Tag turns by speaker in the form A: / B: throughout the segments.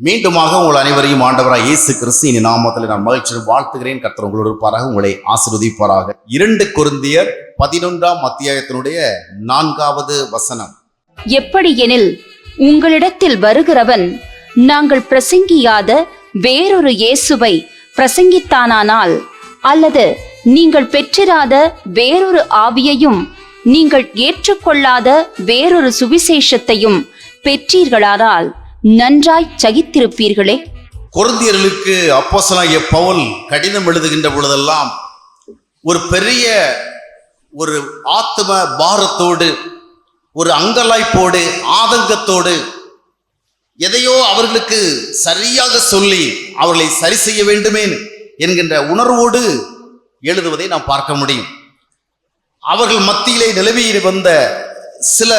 A: மீண்டுமாக உங்கள் அனைவரையும் ஆண்டவராய் இயேசு கிறிஸ்து நாமத்தில் நான் மகிழ்ச்சியுடன் வாழ்த்துகிறேன். கர்த்தர் உங்களோடு இருப்பாராக, உங்களை ஆசீர்வதிப்பாராக. 2 கொரிந்தியர் 11ஆம் அத்தியாயத்தினுடைய 4வது வசனம்.
B: எப்படி எனில் உங்களிடத்தில் வருகிறவன் நாங்கள் பிரசங்கியாத வேறொரு இயேசுவை பிரசங்கித்தானால், அல்லது நீங்கள் பெற்றிராத வேறொரு ஆவியையும் நீங்கள் ஏற்றுக்கொள்ளாத வேறொரு சுவிசேஷத்தையும் பெற்றீர்களானால் நன்றாய் சகித்திருப்பீர்களே.
A: கொரிந்தியர்களுக்கு அப்போஸ்தலனாகிய பவுல் கடிதம் எழுதுகின்ற பொழுதெல்லாம் ஒரு பெரிய ஒரு ஆத்ம பாரத்தோடு, ஒரு அங்கலாய்ப்போடு, ஆதங்கத்தோடு, எதையோ அவர்களுக்கு சரியாக சொல்லி அவர்களை சரி செய்ய வேண்டுமே என்கின்ற உணர்வோடு எழுதுவதை நாம் பார்க்க முடியும். அவர்கள் மத்தியிலே நிலவி வந்த சில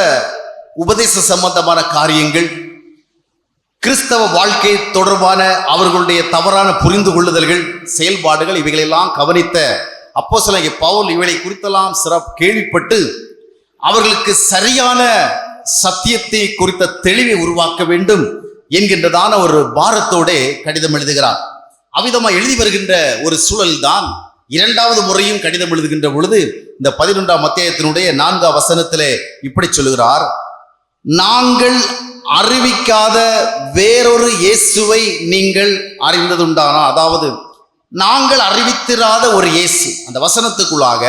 A: உபதேச சம்பந்தமான காரியங்கள், கிறிஸ்தவ வாழ்க்கை தொடர்பான அவர்களுடைய தவறான புரிந்து கொள்ளுதல்கள், செயல்பாடுகள், இவைகளெல்லாம் கவனித்த அப்போஸ்தலனாகிய பவுல் இவைகளை குறித்தெல்லாம் கேள்விப்பட்டு அவர்களுக்கு சரியான சத்தியத்தை குறித்த தெளிவை உருவாக்க வேண்டும் என்கின்றதான ஒரு பாரத்தோட கடிதம் எழுதுகிறார். அவ்விதமாக எழுதி வருகின்ற ஒரு சூழல் தான் 2வது முறையும் கடிதம் எழுதுகின்ற பொழுது இந்த 11ஆம் அத்தியாயத்தினுடைய 4வது வசனத்திலே இப்படி சொல்லுகிறார்: நாங்கள் அறிவிக்காத வேறொரு இயேசுவை நீங்கள் அறிந்ததுண்டானா, அதாவது நாங்கள் அறிவித்திராத ஒரு இயேசு. அந்த வசனத்துக்குள்ளாக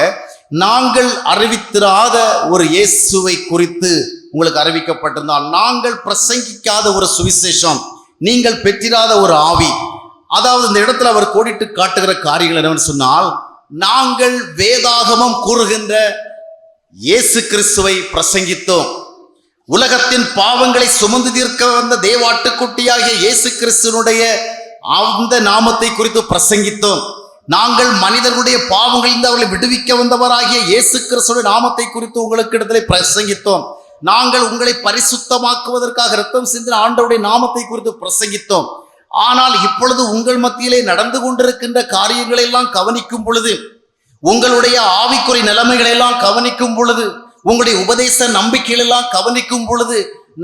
A: நாங்கள் அறிவித்திராத ஒரு இயேசுவை குறித்து உங்களுக்கு அறிவிக்கப்பட்டிருந்தால், நாங்கள் பிரசங்கிக்காத ஒரு சுவிசேஷம், நீங்கள் பெற்றிராத ஒரு ஆவி. அதாவது இந்த இடத்துல அவர் கோடிட்டு காட்டுகிற காரியங்கள் என்னவென்று சொன்னால், நாங்கள் வேதாகமம் கூறுகின்ற இயேசு கிறிஸ்துவை பிரசங்கித்தோம். உலகத்தின் பாவங்களை சுமந்து தீர்க்க வந்த தேவாட்டுக்குட்டியாகிய இயேசு கிறிஸ்துனுடைய அந்த நாமத்தை குறித்து பிரசங்கித்தோம். நாங்கள் மனிதர்களுடைய பாவங்களிலிருந்து அவர்களை விடுவிக்க வந்தவராகிய இயேசு கிறிஸ்துடைய நாமத்தை குறித்து உங்களுக்கு இடத்திலே பிரசங்கித்தோம். நாங்கள் உங்களை பரிசுத்தமாக்குவதற்காக இரத்தம் சிந்தின ஆண்டவருடைய நாமத்தை குறித்து பிரசங்கித்தோம். ஆனால் இப்பொழுது உங்கள் மத்தியிலே நடந்து கொண்டிருக்கின்ற காரியங்களை எல்லாம் கவனிக்கும் பொழுது, உங்களுடைய ஆவிக்குறை நிலைமைகளை எல்லாம் கவனிக்கும் பொழுது, உங்களுடைய உபதேச நம்பிக்கைகள் எல்லாம் கவனிக்கும் பொழுது,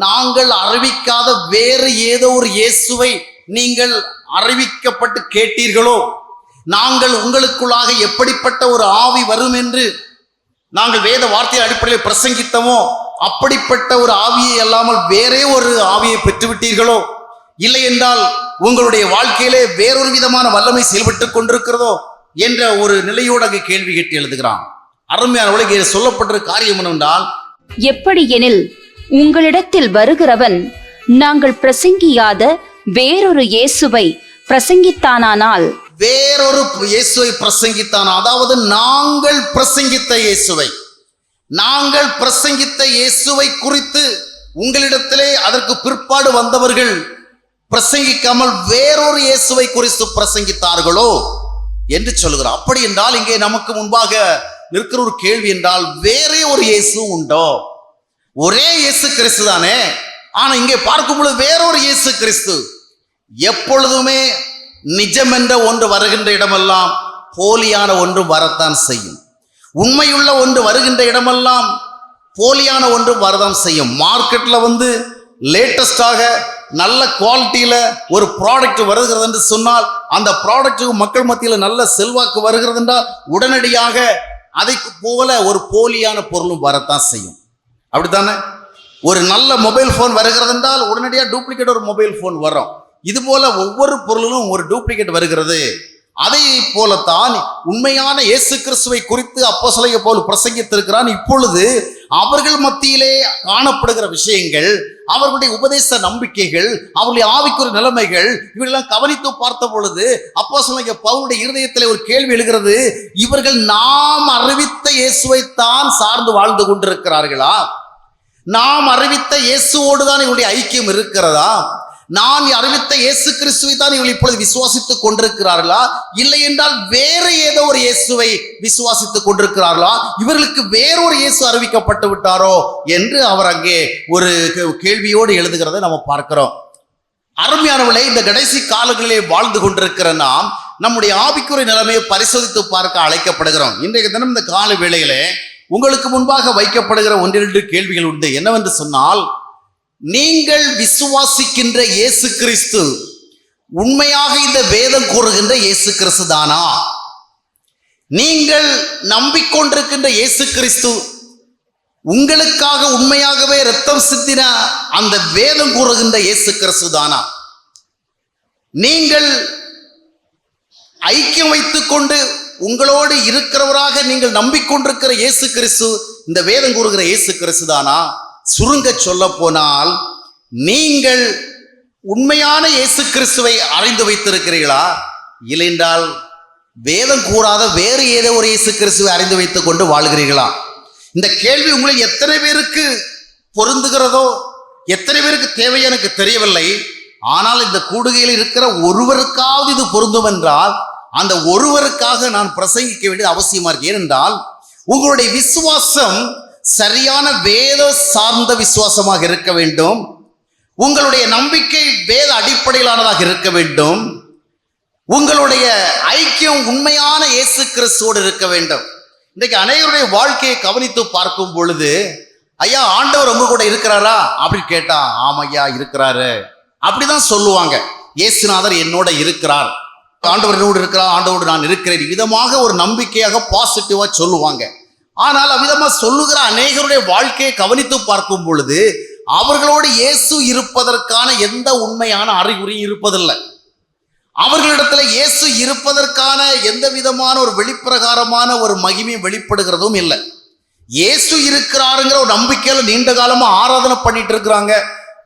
A: நாங்கள் அறிவிக்காத வேறு ஏதோ ஒரு இயேசுவை நீங்கள் அறிவிக்கப்பட்டு கேட்டீர்களோ, நாங்கள் உங்களுக்குள்ளாக எப்படிப்பட்ட ஒரு ஆவி வரும் என்று நாங்கள் வேத வார்த்தையின் அடிப்படையில் பிரசங்கித்தமோ, அப்படிப்பட்ட ஒரு ஆவியை அல்லாமல் வேறே ஒரு ஆவியை பெற்றுவிட்டீர்களோ, இல்லை என்றால் உங்களுடைய வாழ்க்கையிலே வேறொரு விதமான வல்லமை செயல்பட்டு கொண்டிருக்கிறதோ என்ற ஒரு நிலையோடு அங்கே கேள்வி கேட்டு எழுதுகிறான். அருமையான உலகில் சொல்லப்பட்ட காரியம் என்னவென்றால்,
B: எப்படி எனில் உங்களிடத்தில் வருகிறவன் நாங்கள் பிரசங்கியாத வேறொரு இயேசுவை பிரசங்கித்தானால்,
A: வேறொரு இயேசுவை பிரசங்கித்தான், அதாவது நாங்கள் பிரசங்கித்த இயேசுவை, நாங்கள் பிரசங்கித்த இயேசுவை குறித்து உங்களிடத்திலே அதற்கு பிற்பாடு வந்தவர்கள் பிரசங்கிக்காமல் வேறொரு இயேசுவை குறித்து பிரசங்கித்தார்களோ என்று சொல்லுகிறார். அப்படி என்றால் இங்கே நமக்கு முன்பாக நிற்கிற ஒரு கேள்வி என்றால், வேறே ஒரு இயேசு உண்டோ? ஒரே இயேசு கிறிஸ்து தானே. ஆனா இங்கே பார்க்கும் பொழுது வேறொரு இயேசு கிறிஸ்து. எப்பொழுதுமே நிஜம் என்ற ஒன்று வருகின்ற இடமெல்லாம் போலியான ஒன்று வரத்தான் செய்யும். உண்மையுள்ள ஒன்று வருகின்ற இடமெல்லாம் போலியான ஒன்று வரதான் செய்யும். மார்க்கெட்ல லேட்டஸ்டாக நல்ல குவாலிட்டியில ஒரு ப்ராடக்ட் வருகிறது என்று சொன்னால், அந்த ப்ராடக்ட்டுக்கு மக்கள் மத்தியில் நல்ல செல்வாக்கு வருகிறது என்றால் உடனடியாக அதை போல ஒரு போலியான பொருளும் வரத்தான் செய்யும். அப்படித்தானே? ஒரு நல்ல மொபைல் போன் வருகிறது என்றால் உடனடியாக டூப்ளிகேட் ஒரு மொபைல் போன் வரும். இது போல ஒவ்வொரு பொருளிலும் ஒரு டூப்ளிகேட் வருகிறது. அதை போலத்தான் உண்மையான இயேசு கிறிஸ்துவை குறித்து அப்போஸ்தலனாகிய பவுல் பிரசங்கித்திருக்கிறான். இப்பொழுது அவர்கள் மத்தியிலே காணப்படுகிற விஷயங்கள், அவர்களுடைய உபதேச நம்பிக்கைகள், அவருடைய ஆவிக்குரிய நிலைமைகள், இவர்களெல்லாம் கவனித்து பார்த்த பொழுது அப்போஸ்தலனாகிய பவுலுடைய இருதயத்திலே ஒரு கேள்வி எழுகிறது: இவர்கள் நாம் அறிவித்த இயேசுவைத்தான் சார்ந்து வாழ்ந்து கொண்டிருக்கிறார்களா? நாம் அறிவித்த இயேசுவோடு தான் இவருடைய ஐக்கியம் இருக்கிறதா? நான் அறிவித்த இயேசு கிறிஸ்துவை தான் இவர்கள் இப்பொழுது விசுவாசித்துக் கொண்டிருக்கிறார்களா? இல்லை என்றால் வேறு ஏதோ ஒரு இயேசுவை விசுவாசித்துக் கொண்டிருக்கிறார்களா? இவர்களுக்கு வேறொரு இயேசு அறிவிக்கப்பட்டு விட்டாரோ என்று அவர் அங்கே ஒரு கேள்வியோடு எழுதுகிறதை நம்ம பார்க்கிறோம். அருமையானவர்களே, இந்த கடைசி காலங்களிலே வாழ்ந்து கொண்டிருக்கிற நாம் நம்முடைய ஆவிக்குரிய நிலைமையை பரிசோதித்து பார்க்க அழைக்கப்படுகிறோம். இன்றைய தினம் இந்த கால வேளையிலே உங்களுக்கு முன்பாக வைக்கப்படுகிற 1-2 கேள்விகள் உண்டு. என்னவென்று சொன்னால், நீங்கள் விசுவாசிக்கின்ற இயேசு கிறிஸ்து உண்மையாக இந்த வேதம் கூறுகின்ற இயேசு கிறிஸ்து தானா? நீங்கள் நம்பிக்கொண்டிருக்கின்ற இயேசு கிறிஸ்து உங்களுக்காக உண்மையாகவே இரத்தம் சிந்தின அந்த வேதம் கூறுகின்ற இயேசு கிறிஸ்து தானா? நீங்கள் ஐக்கியம் வைத்துக் கொண்டு உங்களோடு இருக்கிறவராக நீங்கள் நம்பிக்கொண்டிருக்கிற இயேசு கிறிஸ்து இந்த வேதம் கூறுகிற இயேசு கிறிஸ்து தானா? சுருங்க சொல்ல போனால், நீங்கள் உண்மையான இயேசு கிறிஸ்துவை அறிந்து வைத்திருக்கிறீர்களா? இல்லையென்றால் வேதம் கூறாத வேறு ஏதோ ஒரு இயேசு கிறிஸ்துவை அறிந்து வைத்துக் கொண்டு வாழ்கிறீர்களா? இந்த கேள்வி உங்களில் எத்தனை பேருக்கு பொருந்துகிறதோ, எத்தனை பேருக்கு தேவை எனக்கு தெரியவில்லை. ஆனால் இந்த கூடுகையில் இருக்கிற ஒருவருக்காவது இது பொருந்தும் என்றால் அந்த ஒருவருக்காக நான் பிரசங்கிக்க வேண்டியது அவசியமா இருக்கு. ஏனென்றால் உங்களுடைய விசுவாசம் சரியான வேத சார்ந்த விசுவாசமாக இருக்க வேண்டும். உங்களுடைய நம்பிக்கை வேத அடிப்படையிலானதாக இருக்க வேண்டும். உங்களுடைய ஐக்கியம் உண்மையான இயேசு கிறிஸ்துவோடு இருக்க வேண்டும். இன்றைக்கு அநேகருடைய வாழ்க்கையை கவனித்து பார்க்கும் பொழுது, ஐயா ஆண்டவர் உங்க கூட இருக்கிறாரா அப்படின்னு கேட்டா, ஆமையா இருக்கிறாரு அப்படிதான் சொல்லுவாங்க. இயேசுநாதர் என்னோட இருக்கிறார், ஆண்டவர் என்னோடு இருக்கிறார், ஆண்டவரோடு நான் இருக்கிறேன் விதமாக ஒரு நம்பிக்கையாக பாசிட்டிவா சொல்லுவாங்க. ஆனால் அவ்விதமா சொல்லுகிற அநேகருடைய வாழ்க்கையை கவனித்து பார்க்கும் பொழுது அவர்களோடு இயேசு இருப்பதற்கான எந்த உண்மையான அறிகுறியும் இருப்பதில்லை. அவர்களிடத்துல இயேசு இருப்பதற்கான எந்த விதமான ஒரு வெளிப்பிரகாரமான ஒரு மகிமை வெளிப்படுகிறதும் இல்லை. இயேசு இருக்கிறாருங்கிற ஒரு நம்பிக்கையில நீண்ட காலமா ஆராதனை பண்ணிட்டு இருக்கிறாங்க,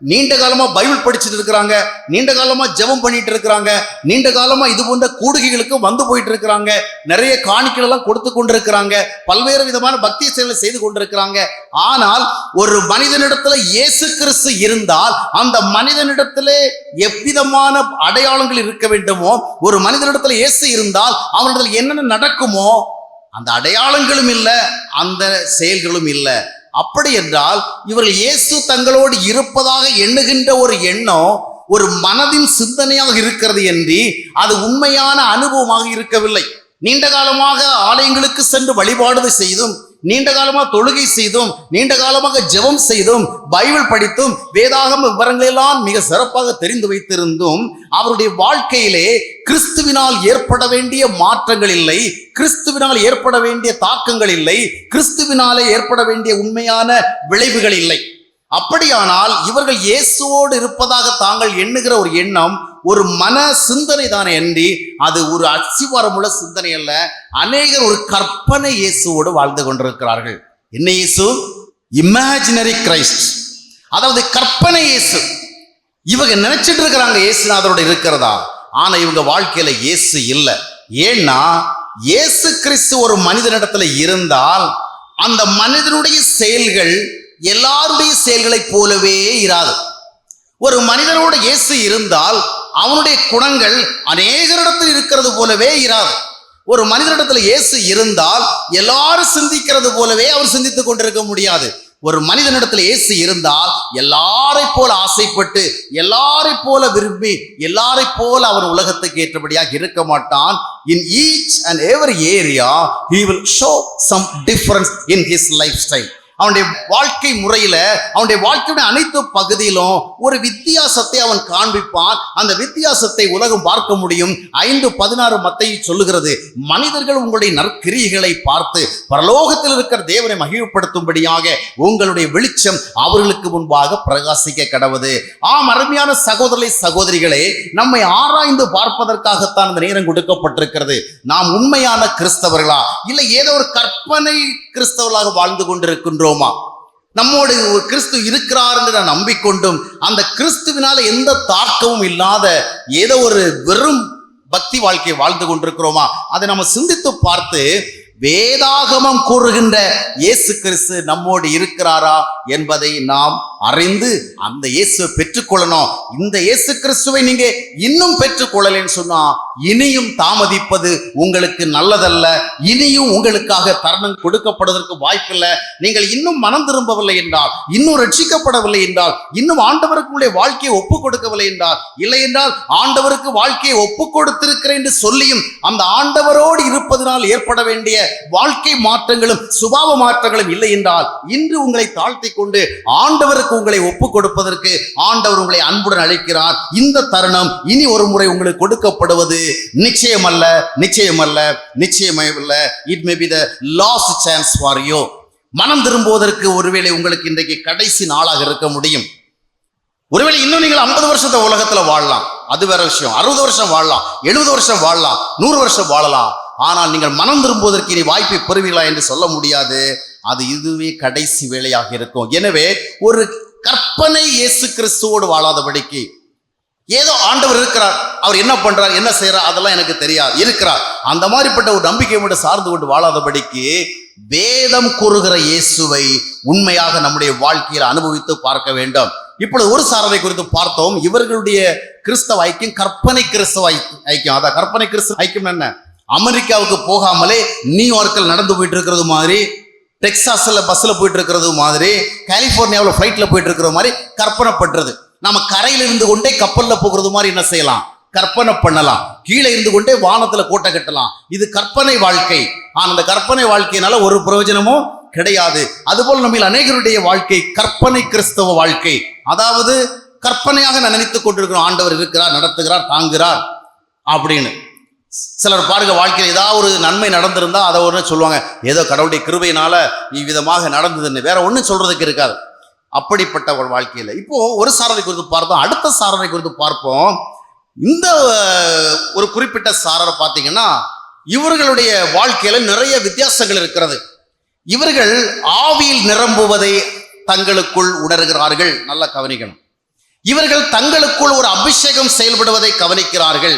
A: நீண்ட காலமா பைபிள் படிச்சுட்டு இருக்கிறாங்க, நீண்ட காலமா ஜெபம் பண்ணிட்டு இருக்கிறாங்க, நீண்ட காலமா இது போன்ற கூடுகைகளுக்கு வந்து போயிட்டு இருக்கிறாங்க, நிறைய காணிக்கைகள் எல்லாம் கொடுத்து கொண்டிருக்கிறாங்க, பல்வேறு விதமான பக்தி செயல்களை செய்து கொண்டிருக்கிறாங்க. ஆனால் ஒரு மனிதனிடத்துல இயேசு கிறிஸ்து இருந்தால் அந்த மனிதனிடத்திலே எவ்விதமான அடையாளங்கள் இருக்க வேண்டுமோ, ஒரு மனிதனிடத்துல இயேசு இருந்தால் அவனிடத்துல என்னென்ன நடக்குமோ அந்த அடையாளங்களும் இல்லை, அந்த செயல்களும் இல்லை. அப்படி என்றால் இவர்கள் இயேசு தங்களோடு இருப்பதாக எண்ணுகின்ற ஒரு எண்ணம் ஒரு மனதின் சிந்தனையாக இருக்கிறது என்று அது உண்மையான அனுபவமாக இருக்கவில்லை. நீண்ட காலமாக ஆலயங்களுக்கு சென்று வழிபாடு செய்தும், நீண்ட காலமாக தொழுகை செய்தும், நீண்ட காலமாக ஜெபம் செய்தும், பைபிள் படித்தும், வேதாகம விவரங்களெல்லாம் மிக சிறப்பாக தெரிந்து வைத்திருந்தும் அவருடைய வாழ்க்கையிலே கிறிஸ்துவினால் ஏற்பட வேண்டிய மாற்றங்கள் இல்லை, கிறிஸ்துவினால் ஏற்பட வேண்டிய தாக்கங்கள் இல்லை, கிறிஸ்துவினாலே ஏற்பட வேண்டிய உண்மையான விளைவுகள் இல்லை. அப்படியானால் இவர்கள் இயேசுவோடு இருப்பதாக தாங்கள் எண்ணுகிற ஒரு எண்ணம் ஒரு மன சிந்தனை தானே என்று அது ஒரு அஸ்திவாரமுள்ள சிந்தனை அல்ல. அநேகர் ஒரு கற்பனை இயேசுவோடு வாழ்ந்து கொண்டிருக்கிறார்கள். என்ன இயேசு? இமேஜினரி கிரைஸ்ட், அதாவது கற்பனை இயேசு. இவங்க நினைச்சிட்டு இருக்கிறாங்க இயேசுநாதரோட இருக்கிறதா, ஆனா இவங்க வாழ்க்கையில இயேசு இல்லை. ஏன்னா இயேசு கிறிஸ்து ஒரு மனிதனிடத்துல இருந்தால் அந்த மனிதனுடைய செயல்கள் எல்லாருடைய செயல்களை போலவே இராது. ஒரு மனிதனோட இயேசு இருந்தால் அவனுடைய குணங்கள் அநேகரிடத்தில் இருக்கிறது போலவே இராது. ஒரு மனிதனிடத்தில் இயேசு இருந்தால் எல்லாரும் சிந்திக்கிறது போலவே அவர் சிந்தித்துக் கொண்டிருக்க முடியாது. ஒரு மனிதனிடத்தில் இயேசு இருந்தால் எல்லாரை போல ஆசைப்பட்டு, எல்லாரை போல விரும்பி, எல்லாரை போல அவர் உலகத்துக்கு ஏற்றபடியாக இருக்க மாட்டான். In each and every area he will show some difference in his lifestyle. அவனுடைய வாழ்க்கை முறையில, அவனுடைய வாழ்க்கையுடைய அனைத்து பகுதியிலும் ஒரு வித்தியாசத்தை அவன் காண்பிப்பான். அந்த வித்தியாசத்தை உலகம் பார்க்க முடியும். 5:16 மத்தேயு சொல்லுகிறது, மனிதர்கள் உங்களுடைய நற்கிரியைகளை பார்த்து பரலோகத்தில் இருக்கிற தேவனை மகிழ்ப்படுத்தும்படியாக உங்களுடைய வெளிச்சம் அவர்களுக்கு முன்பாக பிரகாசிக்க கடவுது. ஆம் அருமையான சகோதரர்களே சகோதரிகளே, நம்மை ஆராய்ந்து பார்ப்பதற்காகத்தான் இந்த நேரம் கொடுக்கப்பட்டிருக்கிறது. நாம் உண்மையான கிறிஸ்தவர்களா இல்லை ஏதோ ஒரு கற்பனை கிறிஸ்தவர்களாக வாழ்ந்து கொண்டிருக்கின்றோம்? நம்மோடு ஒரு கிறிஸ்து இருக்கிறார் என்று நான் நம்பிக்கொண்டும் அந்த கிறிஸ்துவினால எந்த தாக்கமும் இல்லாத ஏதோ ஒரு வெறும் பக்தி வாழ்க்கையை வாழ்ந்து கொண்டிருக்கிறோமா? அதை நம்ம சிந்தித்து பார்த்து வேதாகமம் கூறுகின்ற இயேசு கிறிஸ்து நம்மோடு இருக்கிறாரா என்பதை நாம் அறிந்து அந்த இயேசுவை பெற்றுக்கொள்ளணும். இந்த இயேசு கிறிஸ்துவை நீங்க இன்னும் பெற்றுக்கொள்ளலன்னு சொன்னா இனியும் தாமதிப்பது உங்களுக்கு நல்லதல்ல. இனியும் உங்களுக்காக தருணம் கொடுக்கப்படுவதற்கு வாய்ப்பில்லை. நீங்கள் இன்னும் மனம் திரும்பவில்லை என்றால், இன்னும் ரட்சிக்கப்படவில்லை என்றால், இன்னும் ஆண்டவருக்கு வாழ்க்கையை ஒப்பு கொடுக்கவில்லை என்றால், இல்லை என்றால் ஆண்டவருக்கு வாழ்க்கையை ஒப்பு கொடுத்திருக்கிறேன் என்று சொல்லியும் அந்த ஆண்டவரோடு இருப்பதனால் ஏற்பட வேண்டிய வாழ்க்கை மாற்றங்களும் சுபாவ மாற்றங்களும் இல்லை என்றால், இன்று உங்களை தாழ்த்தி கொண்டு ஆண்டவருக்கு ஆண்டவருக்கு உங்களை ஒப்பு கொடுப்பதற்கு ஆண்டவர் உங்களை அன்புடன் அழைக்கிறார். இந்த தருணம் இனி ஒரு முறை உங்களுக்கு கொடுக்கப்படுவது நிச்சயமல்ல, நிச்சயமல்ல, நிச்சயமல்ல. It may be the last chance for you. மனம் திரும்புவதற்கு ஒருவேளை உங்களுக்கு இன்றைக்கு கடைசி நாளாக இருக்க முடியும். ஒருவேளை இன்னும் நீங்கள் 50 வருஷத்தை உலகத்துல வாழலாம், அது வேற விஷயம். 60 வருஷம் வாழலாம், 70 வருஷம் வாழலாம், 100 வருஷம் வாழலாம். ஆனால் நீங்கள் மனம் திரும்புவதற்கு இனி வாய்ப்பை பெறுவீர்களா என்று சொல்ல முடியாது. அது இதுவே கடைசி வேளையாக இருக்கும். எனவே ஒரு கற்பனை இயேசு கிறிஸ்துவோடு வாழாதபடிக்கு, ஏதோ ஆண்டவர் இருக்கிறார், அவர் என்ன பண்றார், என்ன செய்யறார், அதெல்லாம் எனக்கு தெரியாது, இருக்கிறார், அந்த மாதிரிப்பட்ட ஒரு நம்பிக்கை மட்டும் சார்ந்து கொண்டு வாழாதபடிக்கு வேதம் கூறுகிற இயேசுவை உண்மையாக நம்முடைய வாழ்க்கையில் அனுபவித்து பார்க்க வேண்டும். இப்பொழுது ஒரு சாரரை குறித்து பார்த்தோம். இவர்களுடைய கிறிஸ்தவ ஐக்கியம் கற்பனை கிறிஸ்தவ ஐக்கியம். அதான் கற்பனை கிறிஸ்தவ ஐக்கியம் என்ன? அமெரிக்காவுக்கு போகாமலே நியூயார்க்கில் நடந்து போயிட்டு இருக்கிறது மாதிரி, டெக்சாஸ்ல பஸ்ல போயிட்டு இருக்கிறது மாதிரி, கலிபோர்னியாவில் ஃபிளைட்ல போயிட்டு இருக்கிறது மாதிரி கற்பனை பண்றது. நம்ம கரையில இருந்து கொண்டே கப்பல்ல போகிறது மாதிரி என்ன செய்யலாம்? கற்பனை பண்ணலாம். கீழே இருந்து கொண்டே வானத்துல கோட்டை கட்டலாம். இது கற்பனை வாழ்க்கை. ஆனால் அந்த கற்பனை வாழ்க்கையினால ஒரு பிரயோஜனமும் கிடையாது. அதுபோல் நம்ம அநேகருடைய வாழ்க்கை கற்பனை கிறிஸ்தவ வாழ்க்கை. அதாவது கற்பனையாக நான் நினைத்துக் கொண்டிருக்கிறோம், ஆண்டவர் இருக்கிறார், நடத்துகிறார், தாங்குகிறார் அப்படின்னு. சிலர் பாருங்க, வாழ்க்கையில் ஏதாவது ஒரு நன்மை நடந்திருந்தா அதை ஒன்று சொல்லுவாங்க, ஏதோ கடவுளுடைய கிருபையினால இவ்விதமாக நடந்ததுன்னு, வேற ஒன்றும் சொல்றதுக்கு இருக்காது. அப்படிப்பட்ட ஒரு வாழ்க்கையில் இப்போ ஒரு சாரரை குறித்து பார்த்தோம். அடுத்த சாரரை குறித்து பார்ப்போம். இந்த ஒரு குறிப்பிட்ட சாரரை பார்த்தீங்கன்னா இவர்களுடைய வாழ்க்கையில நிறைய வித்தியாசங்கள் இருக்கிறது. இவர்கள் ஆவியில் நிரம்புவதை தங்களுக்குள் உணர்கிறார்கள். நல்லா கவனிக்கணும். இவர்கள் தங்களுக்குள் ஒரு அபிஷேகம் செயல்படுவதை கவனிக்கிறார்கள்.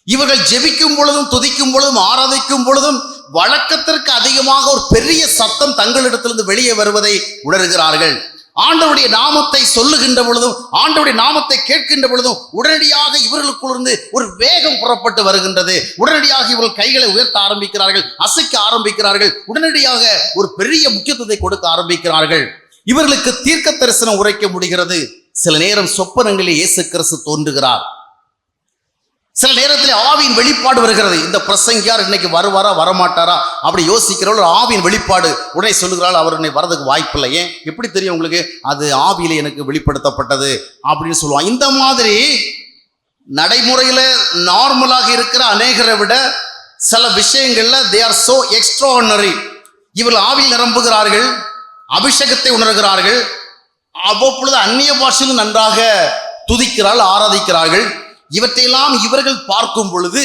A: இவர்கள் ஜெபிக்கும் பொழுதும், துதிக்கும் பொழுதும், ஆராதிக்கும் பொழுதும் வழக்கத்திற்கு அதிகமாக ஒரு பெரிய சத்தம் தங்களிடத்திலிருந்து வெளியே வருவதை உணர்கிறார்கள். ஆண்டவருடைய நாமத்தை சொல்லுகின்ற பொழுதும், ஆண்டவருடைய நாமத்தை கேட்கின்ற பொழுதும் உடனடியாக இவர்களுக்குள்ளிருந்து ஒரு வேகம் புறப்பட்டு வருகின்றது. உடனடியாக இவர்கள் கைகளை உயர்த்த ஆரம்பிக்கிறார்கள், அசைக்க ஆரம்பிக்கிறார்கள், உடனடியாக ஒரு பெரிய முக்கியத்துவத்தை கொடுக்க ஆரம்பிக்கிறார்கள். இவர்களுக்கு தீர்க்க தரிசனம் உரைக்க முடிகிறது. சில நேரம் சொப்பனங்களில் இயேசு கிறிஸ்து தோன்றுகிறார். சில நேரத்தில் ஆவியின் வெளிப்பாடு வருகிறது. இந்த பிரசங்கியார் இன்னைக்கு வருவாரா வரமாட்டாரா அப்படி யோசிக்கிறவர்கள் ஆவியின் வெளிப்பாடு உடனே சொல்லுகிறாள், அவர் என்னை வரதுக்கு வாய்ப்பில்லை. ஏன், எப்படி தெரியும் உங்களுக்கு? அது ஆவியில எனக்கு வெளிப்படுத்தப்பட்டது அப்படின்னு சொல்லுவாங்க. இந்த மாதிரி நடைமுறையில நார்மலாக இருக்கிற அநேகரை விட சில விஷயங்கள்ல they are so extraordinary. இவர்கள் ஆவியில் நிரம்புகிறார்கள், அபிஷேகத்தை உணர்கிறார்கள், அவ்வப்பொழுது அந்நிய பாஷையிலும் நன்றாக துதிக்கிறார்கள், ஆராதிக்கிறார்கள். இவற்றையெல்லாம் இவர்கள் பார்க்கும் பொழுது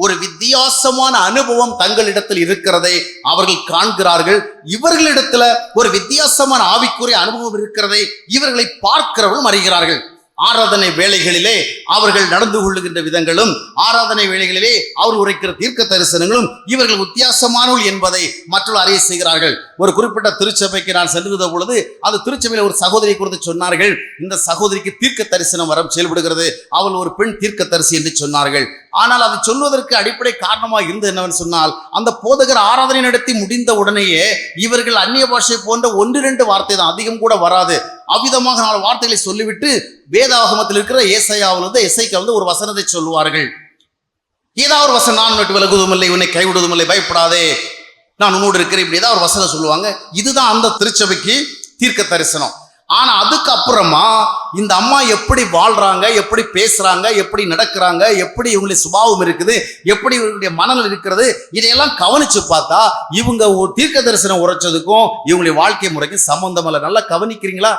A: ஒரு வித்தியாசமான அனுபவம் தங்களிடத்தில் இருக்கிறதை அவர்கள் காண்கிறார்கள். இவர்களிடத்துல ஒரு வித்தியாசமான ஆவிக்குரிய அனுபவம் இருக்கிறதை இவர்களை பார்க்கிறவர்களும் அறிகிறார்கள். ஆராதனை வேளைகளிலே அவர்கள் நடந்து கொள்ளுகின்ற விதங்களும், ஆராதனை வேளைகளிலே அவர் உரைக்கிற தீர்க்க தரிசனங்களும் இவர்கள் வித்தியாசமானவர்கள் என்பதை மற்றவர்கள் அறிய செய்கிறார்கள். ஒரு குறிப்பிட்ட திருச்சபைக்கு நான் சென்றிருந்த பொழுது அந்த திருச்சபையில் ஒரு சகோதரி குறித்து சொன்னார்கள். இந்த சகோதரிக்கு தீர்க்க தரிசனம் வரம் செயல்படுகிறது, அவள் ஒரு பெண் தீர்க்க தரிசி என்று சொன்னார்கள். ஆனால் அதை சொல்வதற்கு அடிப்படை காரணமாக இருந்தது என்னவென்று சொன்னால், அந்த போதகர் ஆராதனை நடத்தி முடிந்த உடனேயே இவர்கள் அந்நிய பாஷை போன்ற 1-2 வார்த்தை தான், அதிகம் கூட வராது, அவ்விதமாக 4 வார்த்தைகளை சொல்லிவிட்டு வேதாகமத்தில் இருக்கிற ஏசாயாவிலிருந்து எசேக்கியாவிலிருந்து ஒரு வசனத்தை சொல்லுவார்கள். ஏதாவது ஒரு வசனம், நான் உன்னை விலகுவதுமில்லை, உன்னை கைவிடுவதுமில்லை, பயப்படாதே, நான் உன்னோடு இருக்கிறேன், இப்படி ஏதாவது ஒரு வசனம் சொல்லுவாங்க. இதுதான் அந்த திருச்சபைக்கு தீர்க்க தரிசனம். ஆனா அதுக்கப்புறமா இந்த அம்மா எப்படி வாழ்றாங்க, எப்படி பேசுறாங்க, எப்படி நடக்கிறாங்க, எப்படி இவங்களுடைய சுபாவம் இருக்குது, எப்படி இவங்களுடைய மனநிலை இருக்கிறது, இதையெல்லாம் கவனிச்சு பார்த்தா இவங்க ஒரு தீர்க்க தரிசனம் உரைச்சதுக்கும் இவங்களுடைய வாழ்க்கை முறைக்கும் சம்பந்தம் இல்லை. நல்லா கவனிக்கிறீங்களா?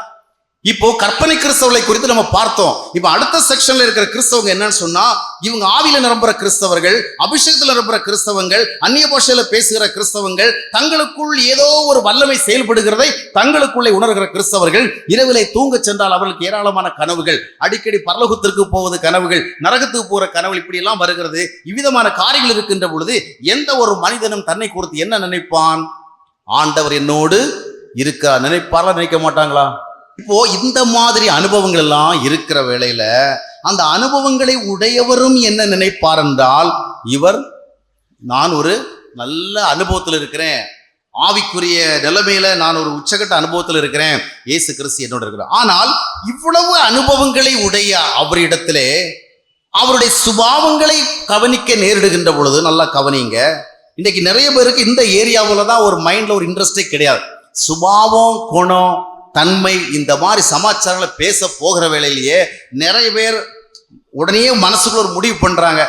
A: இப்போ கற்பனை கிறிஸ்தவர்களை குறித்து நம்ம பார்த்தோம். இப்போ அடுத்த செக்ஷன்ல இருக்கிற கிறிஸ்தவங்க என்னன்னு சொன்னா, இவங்க ஆவியில நிரம்புற கிறிஸ்தவர்கள், அபிஷேகத்தில் நிரம்புற கிறிஸ்தவங்கள், அந்நிய பாஷையில பேசுகிற கிறிஸ்தவங்கள், தங்களுக்குள் ஏதோ ஒரு வல்லமை செயல்படுகிறதை தங்களுக்குள்ளே உணர்கிற கிறிஸ்தவர்கள். இரவிலே தூங்க சென்றால் அவர்களுக்கு ஏராளமான கனவுகள், அடிக்கடி பரலோகத்திற்கு போவது கனவுகள், நரகத்துக்கு போற கனவுகள், இப்படி எல்லாம் வருகிறது. இவ்விதமான காரியங்கள் இருக்கின்ற பொழுது எந்த ஒரு மனிதனும் தன்னை குறித்து என்ன நினைப்பான்? ஆண்டவர் என்னோடு இருக்கிறார் நினைப்பாரா, நினைக்க மாட்டாங்களா? இப்போ இந்த மாதிரி அனுபவங்கள் எல்லாம் இருக்கிற வேளையில அந்த அனுபவங்களை உடையவரும் என்ன நினைப்பார் என்றால், இவர் நான் ஒரு நல்ல அனுபவத்தில் இருக்கிறேன், ஆவிக்குரிய நிலைமையில நான் ஒரு உச்சகட்ட அனுபவத்தில் இருக்கிறேன், இயேசு கிறிஸ்து என்னோட இருக்கிறார். ஆனால் இவ்வளவு அனுபவங்களை உடைய அவரிடத்திலே அவருடைய சுபாவங்களை கவனிக்க நேரிடுகின்ற பொழுது, நல்லா கவனிங்க, இன்னைக்கு நிறைய பேருக்கு இந்த ஏரியாவில் தான் ஒரு மைண்ட்ல ஒரு இன்ட்ரெஸ்டே கிடையாது. சுபாவம், குணம், தன்மை இந்த மாதிரி சமாச்சாரங்களை பேச போகிற வேளையிலேயே நிறைய பேர் உடனே மனசுக்குள்ள ஒரு முடிவு பண்றாங்க,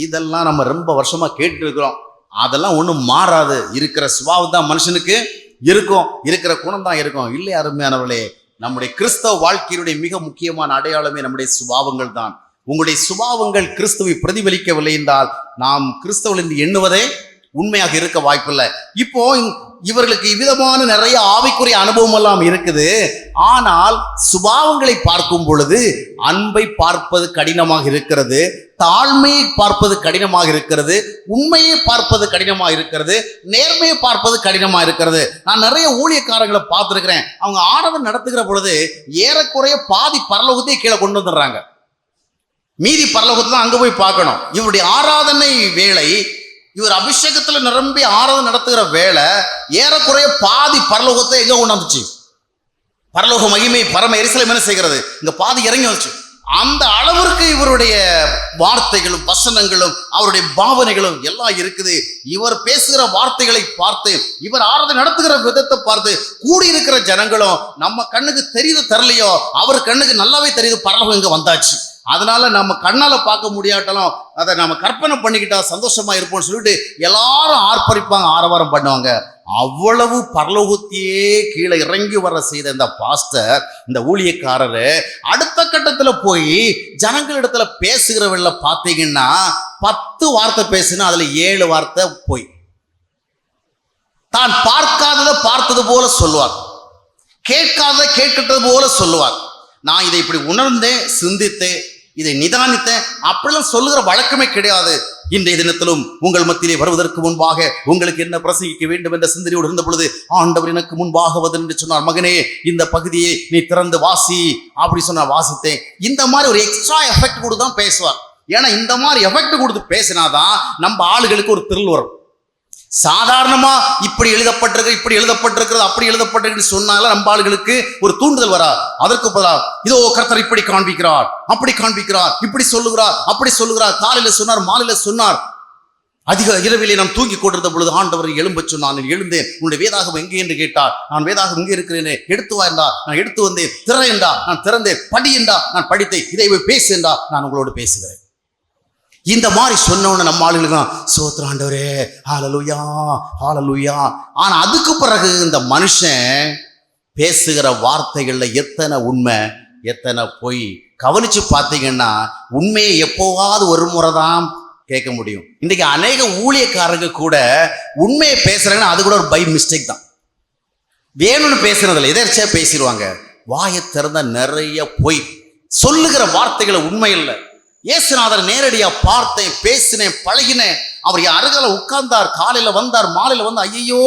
A: இதெல்லாம் நம்ம ரொம்ப வருஷமா கேட்டு இருக்கிறோம், அதெல்லாம் ஒன்றும் மாறாது, இருக்கிற சுபாவம் தான் மனுஷனுக்கு இருக்கும், இருக்கிற குணம் தான் இருக்கும். இல்லை அருமையானவர்களே, நம்முடைய கிறிஸ்தவ வாழ்க்கையினுடைய மிக முக்கியமான அடையாளமே நம்முடைய சுபாவங்கள் தான். உங்களுடைய சுபாவங்கள் கிறிஸ்துவை பிரதிபலிக்கவில்லை என்றால் நாம் கிறிஸ்தவர்கள் என்று எண்ணுவதே உண்மையாக இருக்க வாய்ப்பில்லை. இப்போ இவர்களுக்கு இவ்விதமான நிறைய ஆவிக்குரிய அனுபவம் எல்லாம் இருக்குது. ஆனால் சுபாவங்களை பார்க்கும் பொழுது அன்பை பார்ப்பது கடினமாக இருக்கிறது, தாழ்மையை பார்ப்பது கடினமாக இருக்கிறது, உண்மையை பார்ப்பது கடினமாக இருக்கிறது, நேர்மையை பார்ப்பது கடினமாக இருக்கிறது. நான் நிறைய ஊழியக்காரங்களை பார்த்துருக்கிறேன். அவங்க ஆராதனை நடத்துகிற பொழுது ஏறக்குறைய பாதி பரலோகத்தையே கீழே கொண்டு வந்துடுறாங்க, மீதி பரலோகத்தை தான் அங்க போய் பார்க்கணும். இவருடைய ஆராதனை வேலை, இவர் அபிஷேகத்துல நிரம்பி ஆராதனை நடத்துகிற வேலை ஏறக்குறைய பாதி பரலோகத்தை எங்க கொண்டாந்துச்சு, பரலோக மகிமை பரம எரிசலேம் என்ன செய்கிறது, இங்க பாதி இறங்கி வந்துச்சு. அந்த அளவிற்கு இவருடைய வார்த்தைகளும் வசனங்களும் அவருடைய பாவனைகளும் எல்லாம் இருக்குது. இவர் பேசுகிற வார்த்தைகளை பார்த்து, இவர் ஆராதனை நடத்துகிற விதத்தை பார்த்து கூடியிருக்கிற ஜனங்களும் நம்ம கண்ணுக்கு தெரியுது தரலையோ, அவர் கண்ணுக்கு நல்லாவே தெரியுது பரலோகம் இங்க வந்தாச்சு. அதனால நம்ம கண்ணால பார்க்க முடியாட்டாலும் அதை நம்ம கற்பனை பண்ணிக்கிட்டா சந்தோஷமா இருப்போம்னு சொல்லிட்டு எல்லாரும் ஆர்ப்பரிப்பாங்க, ஆரவாரம் பண்ணுவாங்க. அவ்வளவு பரலோகத்தையே கீழே இறங்கி வர செய்த இந்த பாஸ்டர், இந்த ஊழியக்காரரு அடுத்த கட்டத்துல போய் ஜனங்களிடத்துல பேசுகிறவங்கள பார்த்தீங்கன்னா 10 வார்த்தை பேசினா அதுல 7 வார்த்தை போய், தான் பார்க்காததை பார்த்தது போல சொல்லுவார், கேட்காததை கேட்கிட்டது போல சொல்லுவார். நான் இதை இப்படி உணர்ந்தேன், சிந்தித்தேன், இதை நிதானித்தேன், அப்படிலாம் சொல்லுகிற வழக்கமே கிடையாது. இன்றைய தினத்திலும் உங்கள் மத்தியிலே வருவதற்கு முன்பாக உங்களுக்கு என்ன பிரசங்கிக்க வேண்டும் என்ற சிந்தனையோடு இருந்த பொழுது ஆண்டவர் எனக்கு முன்பாக வந்து என்று சொன்னார், மகனே இந்த பகுதியை நீ திறந்து வாசி, அப்படி சொன்னார். வாசித்தேன். இந்த மாதிரி ஒரு எக்ஸ்ட்ரா எஃபெக்ட் கொடுத்து தான் பேசுவார். ஏன்னா இந்த மாதிரி எஃபெக்ட் கொடுத்து பேசினாதான் நம்ம ஆளுகளுக்கு ஒரு திரில் வரும். சாதாரணமா இப்படி எழுதப்பட்டிருக்கு, இப்படி எழுதப்பட்டிருக்கிறது, அப்படி எழுதப்பட்டிருக்கு சொன்னால நம்ம ஆளுகளுக்கு ஒரு தூண்டுதல் வரா. அதற்கு பதிலா இதோ கர்த்தர் இப்படி காண்பிக்கிறார், அப்படி காண்பிக்கிறார், இப்படி சொல்லுகிறார், அப்படி சொல்லுகிறார், காலையில சொன்னார், மாலையில சொன்னார். அதிக இரவிலே நாம் தூங்கி கொண்டிருந்த பொழுது ஆண்டவர் எழும்ப சொன்னார். நான் எழுந்தேன், உன்னுடைய வேதாகம் எங்கே என்று கேட்டார். நான் வேதாகம் எங்கே இருக்கிறேனே, எடுத்து வா என்றா, நான் எடுத்து வந்தேன். திற என்றா, நான் திறந்தேன். படி என்றா, நான் படித்தேன். இதை பேசு என்றா, நான் உங்களோடு பேசுகிறேன். இந்த மாதிரி சொன்னவன நம்ம ஆளுகளுக்கு தான் சோத்திரம் ஆண்டவரே, ஹல்லேலூயா ஹல்லேலூயா. ஆனா அதுக்கு பிறகு இந்த மனுஷன் பேசுகிற வார்த்தைகள்ல எத்தனை உண்மை எத்தனை பொய் கவனிச்சு பார்த்தீங்கன்னா உண்மையை எப்போவாவது ஒரு முறை தான் கேட்க முடியும். இன்னைக்கு அநேக ஊழியக்காரங்க கூட உண்மையை பேசுறாங்கன்னா அது கூட ஒரு பை மிஸ்டேக் தான், வேணும்னு பேசுறதில்ல, எதர்ச்சியா பேசிடுவாங்க. வாயை திறந்த நிறைய பொய், சொல்லுகிற வார்த்தைகளை உண்மை இல்லை. இயேசுநாதர் நேரடியா பார்த்தேன், பேசினேன், பழகினேன். அவர் அருகால உட்கார்ந்தார், காலையில வந்தார், மாலையில வந்து ஐயோ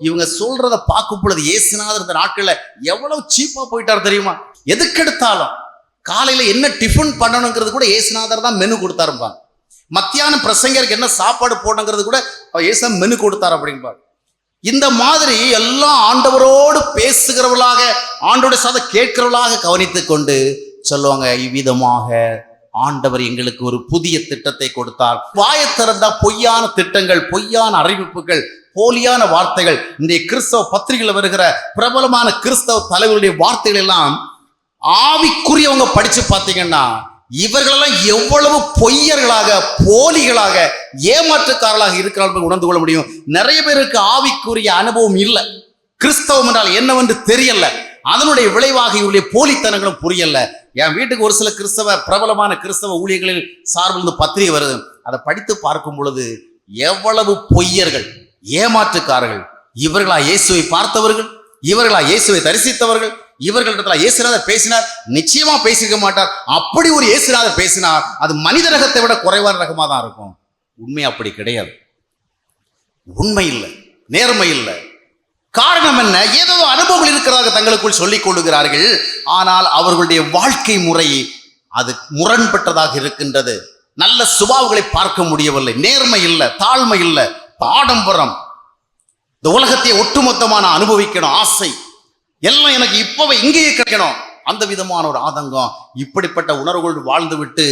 A: இவங்க சொல்றத பார்க்கும் பொழுது இயேசுநாதர் இந்த நாட்கள்ல எவ்வளவு சீப்பா போயிட்டார் தெரியுமா. எதுக்கெடுத்தாலும் காலையில என்ன டிஃபன் பண்ணணுங்கிறது கூட இயேசுநாதர் தான் மெனு கொடுத்தாருப்பாங்க. மத்தியானம் பிரசங்கருக்கு என்ன சாப்பாடு போடணுங்கிறது கூட இயேசு மெனு கொடுத்தார் அப்படின்பார். இந்த மாதிரி எல்லாம் ஆண்டவரோடு பேசுகிறவர்களாக, ஆண்டோட சதை கேட்கிறவர்களாக கவனித்து கொண்டு சொல்லுவாங்க, இவ்விதமாக ஆண்டவர் எங்களுக்கு ஒரு புதிய திட்டத்தை கொடுத்தார். வாயை திறந்தா பொய்யான திட்டங்கள், பொய்யான அறிவிப்புகள், போலியான வார்த்தைகள். இன்றைய கிறிஸ்தவ பத்திரிகையில் வருகிற பிரபலமான கிறிஸ்தவ தலைவர்களுடைய வார்த்தைகள் எல்லாம் ஆவிக்குரியவங்க படிச்சு பார்த்தீங்கன்னா இவர்களெல்லாம் எவ்வளவு பொய்யர்களாக, போலிகளாக, ஏமாற்றுக்காரர்களாக இருக்கிறார்கள் உணர்ந்து கொள்ள முடியும். நிறைய பேருக்கு ஆவிக்குரிய அனுபவம் இல்லை, கிறிஸ்தவம் என்றால் என்னவென்று தெரியல, அதனுடைய விளைவாக இவருடைய போலித்தனங்களும் புரியல. என் வீட்டுக்கு ஒரு சில பிரபலமான கிறிஸ்தவ ஊழியர்களில் சார்பில் பத்திரிகை வருது. அதை படித்து பார்க்கும் பொழுது எவ்வளவு பொய்யர்கள், ஏமாற்றுக்காரர்கள். இவர்களா இயேசுவை பார்த்தவர்கள், இவர்களா இயேசுவை தரிசித்தவர்கள், இவர்களிடத்துல இயேசுநாதர் பேசினார், நிச்சயமா பேசிக்க மாட்டார். அப்படி ஒரு இயேசுநாதர் பேசினார், அது மனித ரகத்தை விட குறைவான ரகமா தான் இருக்கும். உண்மை அப்படி கிடையாது. உண்மை இல்லை, நேர்மை இல்லை. காரணம் என்ன? ஏதோ அனுபவங்கள் இருக்கிறதாக தங்களுக்குள் சொல்லிக் கொள்ளுகிறார்கள். ஆனால் அவர்களுடைய வாழ்க்கை முறை அது முரண்பட்டதாக இருக்கின்றது. நல்ல சுபாவங்களை பார்க்க முடியவில்லை, நேர்மை இல்லை, தாழ்மை இல்லை, ஆடம்பரம், இந்த உலகத்தை ஒட்டுமொத்தமான அனுபவிக்கணும் ஆசை, எல்லாம் எனக்கு இப்பவே இங்கேயே கிடைக்கணும், அந்த விதமான ஒரு ஆதங்கம். இப்படிப்பட்ட உணர்வுகள் வாழ்ந்து விட்டு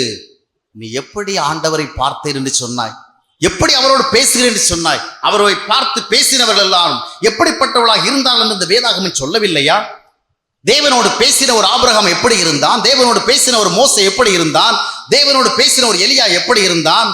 A: நீ எப்படி ஆண்டவரை பார்த்தேன் என்று சொன்னாய், எப்படி அவரோடு பேசுகிறேன் என்று சொன்னாய், அவரை பார்த்து பேசினவர்கள் எல்லாரும் எப்படிப்பட்டவர்களாக இருந்தாலும் இந்த வேதாகமம் சொல்லவில்லையா? தேவனோடு பேசின ஒரு ஆபிரகாம் எப்படி இருந்தான், தேவனோடு பேசின ஒரு மோசே எப்படி இருந்தான், தேவனோடு பேசின ஒரு எலியா எப்படி இருந்தான்,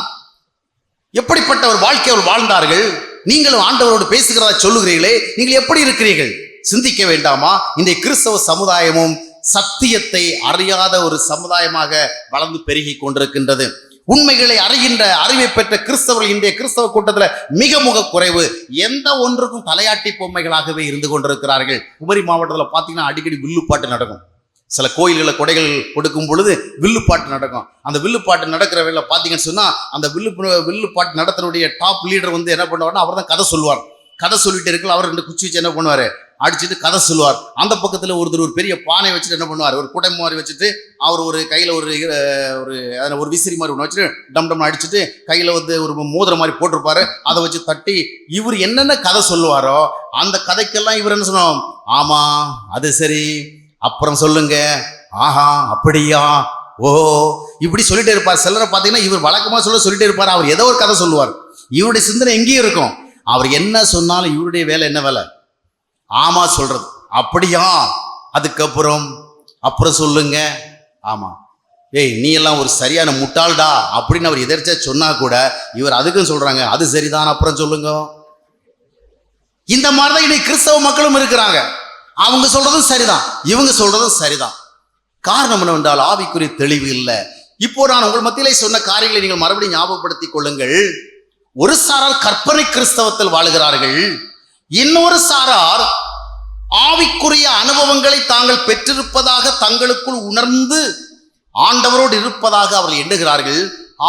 A: எப்படிப்பட்ட ஒரு வாழ்க்கை அவர் வாழ்ந்தார்கள். நீங்களும் ஆண்டவரோடு பேசுகிறதா சொல்லுகிறீர்களே, நீங்கள் எப்படி இருக்கிறீர்கள்? சிந்திக்க வேண்டாமா? இன்றைய கிறிஸ்தவ சமுதாயமும் சத்தியத்தை அறியாத ஒரு சமுதாயமாக வளர்ந்து பெருகி கொண்டிருக்கின்றது. உண்மைகளை அறிகின்ற அறிவை பெற்ற கிறிஸ்தவர்கள் இன்றைய கிறிஸ்தவ கூட்டத்தில் மிக குறைவு. எந்த ஒன்றுக்கும் தலையாட்டி பொம்மைகளாகவே இருந்து கொண்டிருக்கிறார்கள். குமரி மாவட்டத்தில் பார்த்தீங்கன்னா அடிக்கடி வில்லுப்பாட்டு நடக்கும். சில கோயில்களில் கொடைகள் கொடுக்கும் பொழுது வில்லுப்பாட்டு நடக்கும். அந்த வில்லுப்பாட்டு நடக்கிற வேலை பார்த்தீங்கன்னு சொன்னா அந்த வில்லுப்பாட்டு நடத்தினுடைய டாப் லீடர் வந்து என்ன பண்ணுவார்னா அவர் தான் கதை சொல்லுவார். கதை சொல்லிட்டு இருக்கல, அவர் 2 குச்சி வச்சு என்ன பண்ணுவார், அடிச்சுட்டு கதை சொல்லுவார். அந்த பக்கத்தில் ஒருத்தர் ஒரு பெரிய பானை வச்சுட்டு என்ன பண்ணுவார், ஒரு குடை மாதிரி வச்சுட்டு அவர் ஒரு கையில் ஒரு விசிறி மாதிரி ஒன்று வச்சுட்டு டம் டம் அடிச்சுட்டு கையில் வந்து ஒரு மோதிரம் மாதிரி போட்டிருப்பாரு. அதை வச்சு தட்டி இவர் என்னென்ன கதை சொல்லுவாரோ அந்த கதைக்கெல்லாம் இவர் என்ன சொன்னோம், ஆமா அது சரி, அப்புறம் சொல்லுங்க, ஆஹா அப்படியா, ஓ இப்படி சொல்லிட்டே இருப்பார். சிலரை பார்த்தீங்கன்னா இவர் வழக்கமாக சொல்லிட்டே இருப்பார். அவர் ஏதோ ஒரு கதை சொல்லுவார். இவருடைய சிந்தனை எங்கேயும் இருக்கும். அவர் என்ன சொன்னாலும் இவருடைய வேலை என்ன வேலை, ஆமா சொல்றது. அப்படியா, அதுக்கப்புறம் அப்புறம் சொல்லுங்க, ஆமா ஏய் நீ எல்லாம் ஒரு சரியான முட்டாள்டா அப்படின்னு அவர் எதிர்த்தா சொன்னா கூட இவர் அதுக்கும் சொல்றாங்க, அது சரிதான் அப்புறம் சொல்லுங்க. இந்த மாதிரிதான் இன்னைக்கு கிறிஸ்தவ மக்களும் இருக்கிறாங்க. அவங்க சொல்றதும் சரிதான், இவங்க சொல்றதும் சரிதான். காரணம் என்னவென்றால் ஆவிக்குரிய தெளிவு இல்லை. இப்போ நான் உங்கள் மத்தியிலே சொன்ன காரியங்களை நீங்கள் மறுபடியும் ஞாபகப்படுத்திக் கொள்ளுங்கள். ஒரு சாரார் கற்பனை கிறிஸ்தவத்தில் வாழுகிறார்கள், இன்னொரு சாரார் ஆவிக்குரிய அனுபவங்களை தாங்கள் பெற்றிருப்பதாக தங்களுக்குள் உணர்ந்து ஆண்டவரோடு இருப்பதாக அவர்கள் எண்ணுகிறார்கள்.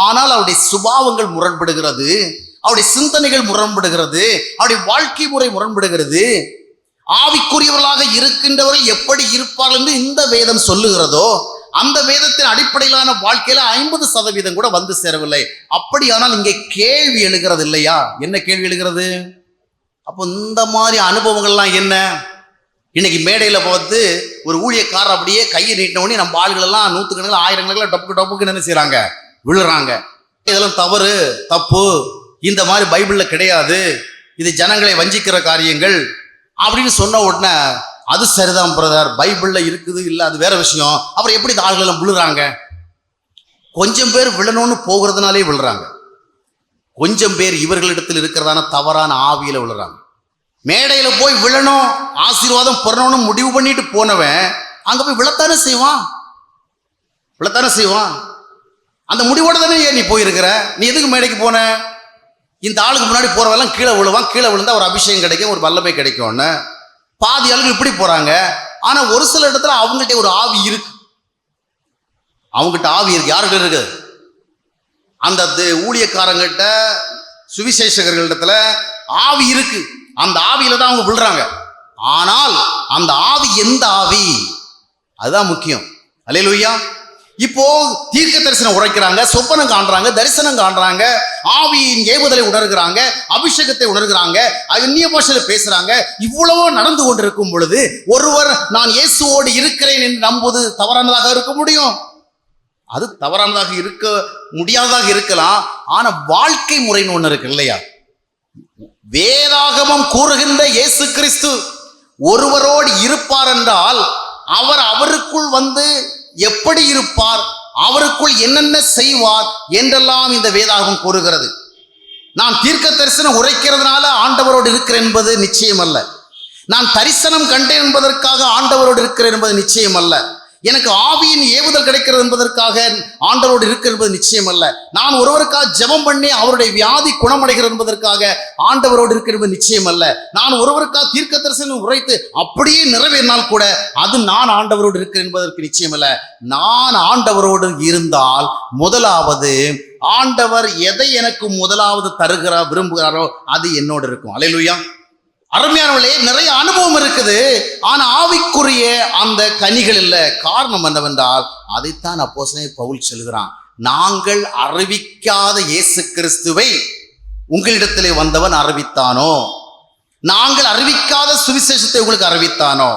A: ஆனால் அவருடைய சுபாவங்கள் முரண்படுகிறது, அவருடைய சிந்தனைகள் முரண்படுகிறது, அவருடைய வாழ்க்கை முறை முரண்படுகிறது. ஆவிக்குரியவர்களாக இருக்கின்றவர்கள் எப்படி இருப்பார்கள் என்று இந்த வேதம் சொல்லுகிறதோ அந்த வேதத்தின் அடிப்படையிலான வாழ்க்கையில 50% கூட வந்து சேரவில்லை. அப்படியானால் இங்கே கேள்வி எழுகிறது இல்லையா? என்ன கேள்வி எழுகிறது? அப்போ இந்த மாதிரி அனுபவங்கள்லாம் என்ன? இன்னைக்கு மேடையில் பார்த்து ஒரு ஊழியக்காரர் அப்படியே கையை நீட்டினோடனே நம்ம ஆளுகள் எல்லாம் 100 ஆயிரங்களுக்கு டப்புக்கு என்ன செய்யறாங்க, விழுறாங்க. இதெல்லாம் தவறு, தப்பு, இந்த மாதிரி பைபிள்ல கிடையாது, இது ஜனங்களை வஞ்சிக்கிற காரியங்கள் அப்படின்னு சொன்ன உடனே அது சரிதான் பிரதர், பைபிள்ல இருக்குது இல்லை அது வேற விஷயம். அப்புறம் எப்படி இந்த ஆள்கள் எல்லாம் விழுறாங்க? கொஞ்சம் பேர் விழணும்னு போகிறதுனாலே விழுறாங்க, கொஞ்சம் பேர் இவர்களிடத்தில் இருக்கிறதான தவறான ஆவியில விழுறாங்க. மேடையில போய் விழணும், ஆசீர்வாதம் பெறணும்னு முடிவு பண்ணிட்டு போனவன் அங்க போய் விழத்தானே செய்வான். அந்த முடிவோட தானே ஏன் நீ போயிருக்கிற? நீ எதுக்கு மேடைக்கு போன? இந்த ஆளுக்கு முன்னாடி போறவெல்லாம் கீழே விழுவான், கீழே விழுந்தா ஒரு அபிஷேகம் கிடைக்கும், ஒரு வல்லமை கிடைக்கும்னு பாதி ஆளுங்க இப்படி போறாங்க. ஆனா ஒரு சில இடத்துல அவங்ககிட்ட ஒரு ஆவி இருக்கு, அவங்ககிட்ட ஆவி இருக்கு. யாருக்கிட்ட இருக்கு? அந்த ஊழியக்காரங்கிட்ட, சுவிசேஷகர்களிடத்துல ஆவி இருக்கு. அந்த ஆவியில தான் அவங்க விழுறாங்க. ஆனால் அந்த ஆவி எந்த ஆவி, அதுதான் முக்கியம். அல்லேலூயா. இப்போ தீர்க்க தரிசனம் உரைக்கிறாங்க, சொப்பனம் காண்றாங்க, தரிசனம் காண்றாங்க, ஆவியின் ஏவுதலை உணர்கிறாங்க, அபிஷேகத்தை உணர்கிறாங்க, அந்நிய பாஷையில பேசுறாங்க. இவ்வளவோ நடந்து கொண்டிருக்கும் பொழுது ஒருவர் நான் இயேசுவோடு இருக்கிறேன் என்று நம்புவது தவறானதாக இருக்க முடியும்? அது தவறானதாக இருக்க முடியாததாக இருக்கலாம். ஆனா வாழ்க்கை முறைன்னு ஒண்ணு இருக்கு இல்லையா? வேதாகமம் கூறுகின்ற இயேசு கிறிஸ்து ஒருவரோடு இருப்பார் என்றால் அவர் அவருக்குள் வந்து எப்படி இருப்பார், அவருக்குள் என்னென்ன செய்வார் என்றெல்லாம் இந்த வேதாகமம் கூறுகிறது. நான் தீர்க்க தரிசனம் உரைக்கிறதுனால ஆண்டவரோடு இருக்கிறேன் என்பது நிச்சயம் அல்ல. நான் தரிசனம் கண்டேன் என்பதற்காக ஆண்டவரோடு இருக்கிறேன் என்பது நிச்சயம் அல்ல. எனக்கு ஆவியின் ஏவுதல் கிடைக்கிறது என்பதற்காக ஆண்டவரோடு இருக்கிறது என்பது நிச்சயம் அல்ல. நான் ஒருவருக்காக ஜெபம் பண்ணி அவருடைய வியாதி குணமடைகிறது என்பதற்காக ஆண்டவரோடு இருக்கிறது நிச்சயம் அல்ல. நான் ஒருவருக்காக தீர்க்க தரிசனம் உரைத்து அப்படியே நிறைவேறினால் கூட அது நான் ஆண்டவரோடு இருக்கிறேன் என்பதற்கு நிச்சயம் அல்ல. நான் ஆண்டவரோடு இருந்தால் முதலாவது ஆண்டவர் எதை எனக்கு முதலாவது விரும்புகிறாரோ அது என்னோடு இருக்கும். அல்லேலூயா. அருமையானவர்களே, நிறைய அனுபவம் இருக்குது, ஆனா ஆவிக்குரிய அந்த கனிகள் இல்லை. காரணம் என்னவென்றால் அதைத்தான் அப்போஸ்தலன் பவுல் சொல்கிறான், நாங்கள் அறிவிக்காத இயேசு கிறிஸ்துவை உங்களிடத்திலே வந்தவன் அறிவித்தானோ, நாங்கள் அறிவிக்காத சுவிசேஷத்தை உங்களுக்கு அறிவித்தானோ.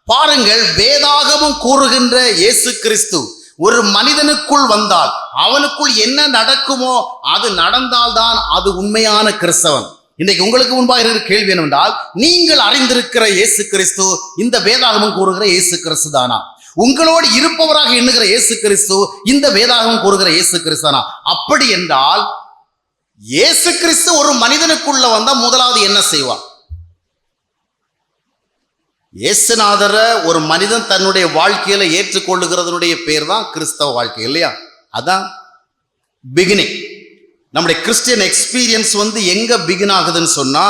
A: பாருங்கள், வேதாகமம் கூறுகின்ற இயேசு கிறிஸ்து ஒரு மனிதனுக்குள் வந்தால் அவனுக்குள் என்ன நடக்குமோ அது நடந்தால்தான் அது உண்மையான கிறிஸ்தவன். இன்றைக்கு உங்களுக்கு முன்பாக இருக்கிற கேள்வி என்னவென்றால், நீங்கள் அறிந்திருக்கிற இயேசு கிறிஸ்து இந்த வேதாகமம் கூறுகிற இயேசு கிறிஸ்து தானா? உங்களோடு இருப்பவராக எண்ணுகிற இயேசு கிறிஸ்து இந்த வேதாகமம் கூறுகிற இயேசு கிறிஸ்து தானா? அப்படி என்றால் இயேசு கிறிஸ்து ஒரு மனிதனுக்குள்ள வந்தா முதலாவது என்ன செய்வார்? இயேசுநாதரை ஒரு மனிதன் தன்னுடைய வாழ்க்கையில ஏற்றுக்கொள்ளுகிறதனுடைய பேர் தான் கிறிஸ்தவ வாழ்க்கை, இல்லையா? அதான் பிகினிங். நம்முடைய கிறிஸ்டியன் எக்ஸ்பீரியன்ஸ் எங்க பிகின் ஆகுதுன்னு சொன்னா,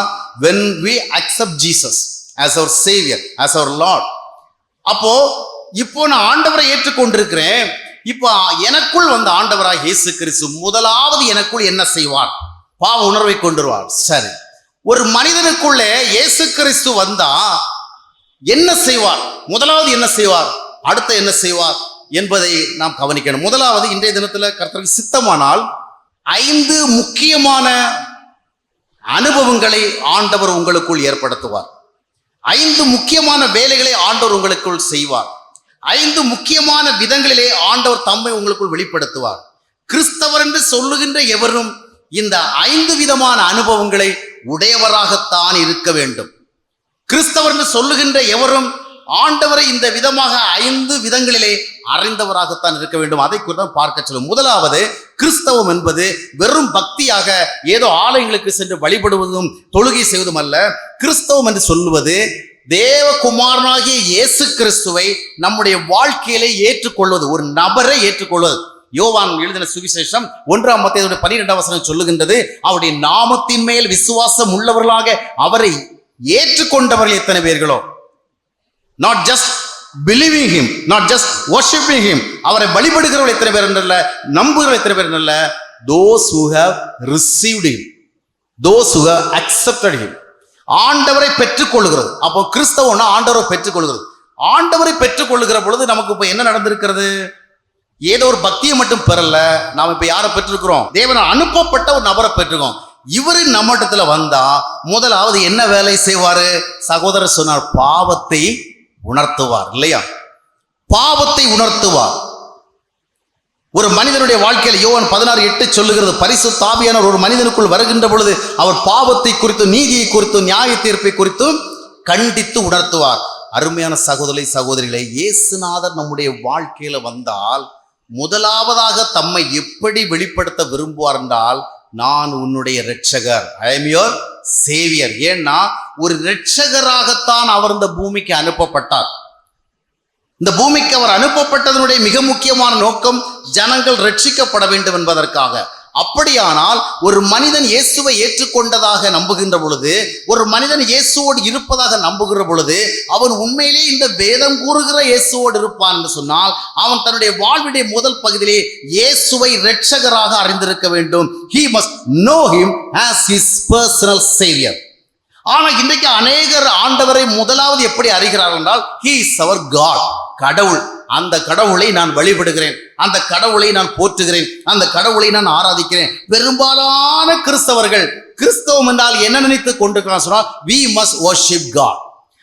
A: when we accept Jesus as our savior, as our lord. அப்போ இப்போ நான் ஆண்டவரை ஏற்றுக்கொண்டிருக்கிறேன். இப்போ எனக்குள் வந்த ஆண்டவராக இயேசு கிறிஸ்து முதலாவது எனக்குள் என்ன செய்வார்? பாவ உணர்வை கொண்டுருவார். சரி, ஒரு மனிதனுக்குள்ளே இயேசு கிறிஸ்து வந்தா என்ன செய்வார்? முதலாவது என்ன செய்வார், அடுத்த என்ன செய்வார் என்பதை நாம் கவனிக்கணும். முதலாவது, இன்றைய தினத்துல கர்த்தருக்கு சித்தமானால் 5 முக்கியமான அனுபவங்களை ஆண்டவர் உங்களுக்குள் ஏற்படுத்துவார். 5 முக்கியமான வேலைகளை ஆண்டவர் உங்களுக்குள் செய்வார். 5 முக்கியமான விதங்களிலே ஆண்டவர் தம்மை உங்களுக்குள் வெளிப்படுத்துவார். கிறிஸ்தவர் என்று சொல்லுகின்ற எவரும் இந்த 5 விதமான அனுபவங்களை உடையவராகத்தான் இருக்க வேண்டும். கிறிஸ்தவர் என்று சொல்லுகின்ற எவரும் ஆண்டவரை இந்த விதமாக 5 விதங்களிலே அறிந்தவராகத்தான் இருக்க வேண்டும். அதை குறித்து பார்க்க சொல்லும். முதலாவது, கிறிஸ்தவம் என்பது வெறும் பக்தியாக ஏதோ ஆலயங்களுக்கு சென்று வழிபடுவதும் தொழுகை செய்வதும் அல்ல. கிறிஸ்தவம் என்று சொல்லுவது தேவகுமாரனாகிய இயேசு கிறிஸ்துவை நம்முடைய வாழ்க்கையிலே ஏற்றுக்கொள்வது, ஒரு நபரை ஏற்றுக்கொள்வது. யோவான் எழுதின சுவிசேஷம் 1ஆம் அத்தியாயம் 12ஆம் வசனம் சொல்லுகின்றது, அவருடைய நாமத்தின் மேல் விசுவாசம் உள்ளவர்களாக அவரை ஏற்றுக்கொண்டவர்கள் எத்தனை பேர்களோ. not just believing him, not just worshiping him, அவரை வழிபடுகிறவர்கள் எத்தனை பேர் என்றல்ல, நம்புகிறவர்கள் எத்தனை பேர் என்றல்ல, those who have received him, those who have accepted him. ஆண்டவரை பெற்றுக்கொள்கிறது. அப்போ கிறிஸ்தவம்னா ஆண்டவரை பெற்றுக்கொள்கிறது. ஆண்டவரை பெற்றுக்கொள்ளுகிற பொழுது நமக்கு இப்ப என்ன நடந்திருக்கிறது? ஏதோ ஒரு பக்தியை மட்டும் பெறல, நாம இப்ப யாரை பெற்றிருக்கிறோம்? தேவனால் அனுப்பப்பட்ட ஒரு நபரை பெற்றிருக்கோம். இவரு நம்மிடத்துல வந்தா முதலாவது என்ன வேலை செய்வாரு? சகோதரர் சொன்னார், பாவத்தை உணர்த்துவார், இல்லையா? பாவத்தை உணர்த்துவார். ஒரு மனிதனுடைய வாழ்க்கையில் யோவான் 16:8 சொல்லுகிறது, பரிசுத்த ஆவியானவர் ஒரு மனிதனுக்குள் வருகின்ற பொழுது அவர் பாவத்தை குறித்து, நீதியை குறித்து, நியாய தீர்ப்பை குறித்தும் கண்டித்து உணர்த்துவார். அருமையான சகோதரி சகோதரிகளை, இயேசுநாதர் நம்முடைய வாழ்க்கையில வந்தால் முதலாவதாக தம்மை எப்படி வெளிப்படுத்த விரும்புவார் என்றால், நான் உன்னுடைய இரட்சகர், ஐ எம் யுவர் சேவியர். ஏன்னா ஒரு இரட்சகராகத்தான் அவர் இந்த பூமிக்கு அனுப்பப்பட்டார். இந்த பூமிக்கு அவர் அனுப்பப்பட்டதனுடைய மிக முக்கியமான நோக்கம் ஜனங்கள் ரட்சிக்கப்பட வேண்டும் என்பதற்காக. அப்படியானால் ஒரு மனிதன் இயேசுவை ஏற்றுக்கொண்டதாக நம்புகின்ற பொழுது, ஒரு மனிதன் இயேசுவோடு இருப்பதாக நம்புகிற பொழுது, அவன் உண்மையிலே இந்த வேதம் கூறுகிற இயேசுவோடு இருப்பான் என்று சொன்னால், அவன் தன்னுடைய வாழ்வுடைய முதல் பகுதியிலே இயேசுவை இரட்சகராக அறிந்திருக்க வேண்டும். He must know him as his personal savior. ஆனால் இன்றைக்கு அநேகர் ஆண்டவரை முதலாவது எப்படி அறிகிறார்கள் என்றால், he is our God, கடவுள். அந்த கடவுளை நான் வழிபடுகிறேன், அந்த கடவுளை நான் போற்றுகிறேன், அந்த கடவுளை நான் ஆராதிக்கிறேன். பெரும்பாலான கிறிஸ்தவர்கள் கிறிஸ்தவம் என்றால் என்ன நினைத்து கொண்டிருக்கிறார் சொன்னால், we must worship God.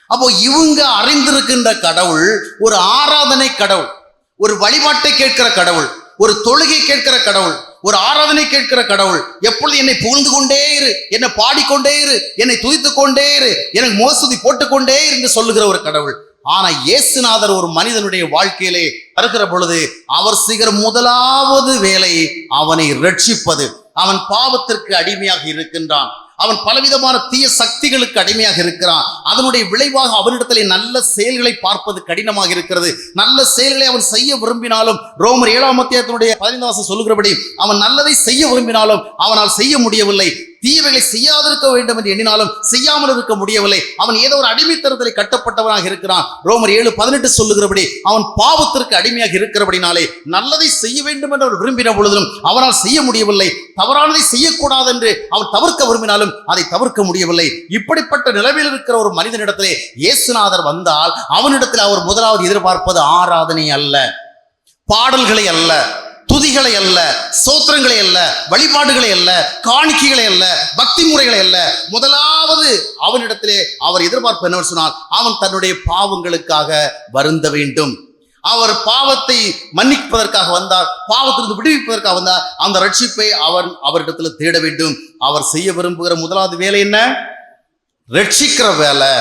A: அப்போ இவங்க அறிந்திருக்கின்ற கடவுள் ஒரு ஆராதனை கடவுள், ஒரு வழிபாட்டை கேட்கிற கடவுள், ஒரு தொழுகை கேட்கிற கடவுள், ஒரு ஆராதனை கேட்கிற கடவுள். எப்பொழுது என்னை புகழ்ந்து கொண்டே இரு, என்னை பாடிக்கொண்டே இரு, என்னை துதித்துக் கொண்டே இரு, எனக்கு மோசடி போட்டுக்கொண்டே இரு என்று சொல்லுகிற ஒரு கடவுள். ஆனா இயேசுநாதர் ஒரு மனிதனுடைய வாழ்க்கையிலே வருகிற பொழுது அவர் செய்கிற முதலாவது வேலை அவனை ரட்சிப்பது. அவன் பாவத்திற்கு அடிமையாக இருக்கின்றான், அவன் பலவிதமான தீய சக்திகளுக்கு அடிமையாக இருக்கிறான். அதனுடைய விளைவாக அவனிடத்திலே நல்ல செயல்களை பார்ப்பது கடினமாக இருக்கிறது. நல்ல செயல்களை அவன் செய்ய விரும்பினாலும், ரோமர் 7ஆம் அத்தியாயத்தினுடைய 15ஆம் வசனம் சொல்லுகிறபடி, அவன் நல்லதை செய்ய விரும்பினாலும் அவனால் செய்ய முடியவில்லை. தீவைகளை செய்யாதிருக்க வேண்டும் என்று எண்ணினாலும் செய்யாமல் இருக்க முடியவில்லை. அவன் ஏதோ ஒரு அடிமைத்தனத்தில் கட்டப்பட்டவனாக இருக்கிறான். ரோமர் 7:18 சொல்லுகிறபடி, அவன் பாவத்திற்கு அடிமையாக இருக்கிறபடினாலே நல்லதை செய்ய வேண்டும் என்று அவர் விரும்பின பொழுதும் அவனால் செய்ய முடியவில்லை. தவறானதை செய்யக்கூடாது என்று அவர் தவிர்க்க விரும்பினாலும் அதை தவிர்க்க முடியவில்லை. இப்படிப்பட்ட நிலைமையில் இருக்கிற ஒரு மனிதனிடத்திலே இயேசுநாதர் வந்தால் அவனிடத்தில் அவர் முதலாவது எதிர்பார்ப்பது ஆராதனை அல்ல, பாடல்களை அல்ல, துதிகளை அல்ல, சோத்திரங்களை அல்ல, வழிபாடுகளை அல்ல, காணிக்கைகளை அல்ல, பக்தி முறைகளை அல்ல. முதலாவது அவனிடத்திலே அவர் எதிர்பார்ப்பு என்ன சொன்னால், அவன் தன்னுடைய பாவங்களுக்காக வருந்த வேண்டும். அவர் பாவத்தை மன்னிப்பதற்காக வந்தார், பாவத்திலிருந்து விடுவிப்பதற்காக வந்தார். அந்த ரட்சிப்பை அவரிடத்துல தேட வேண்டும். அவர் செய்ய விரும்புகிற முதலாவது வேலை என்ன? ரட்சிக்கிற வேலை.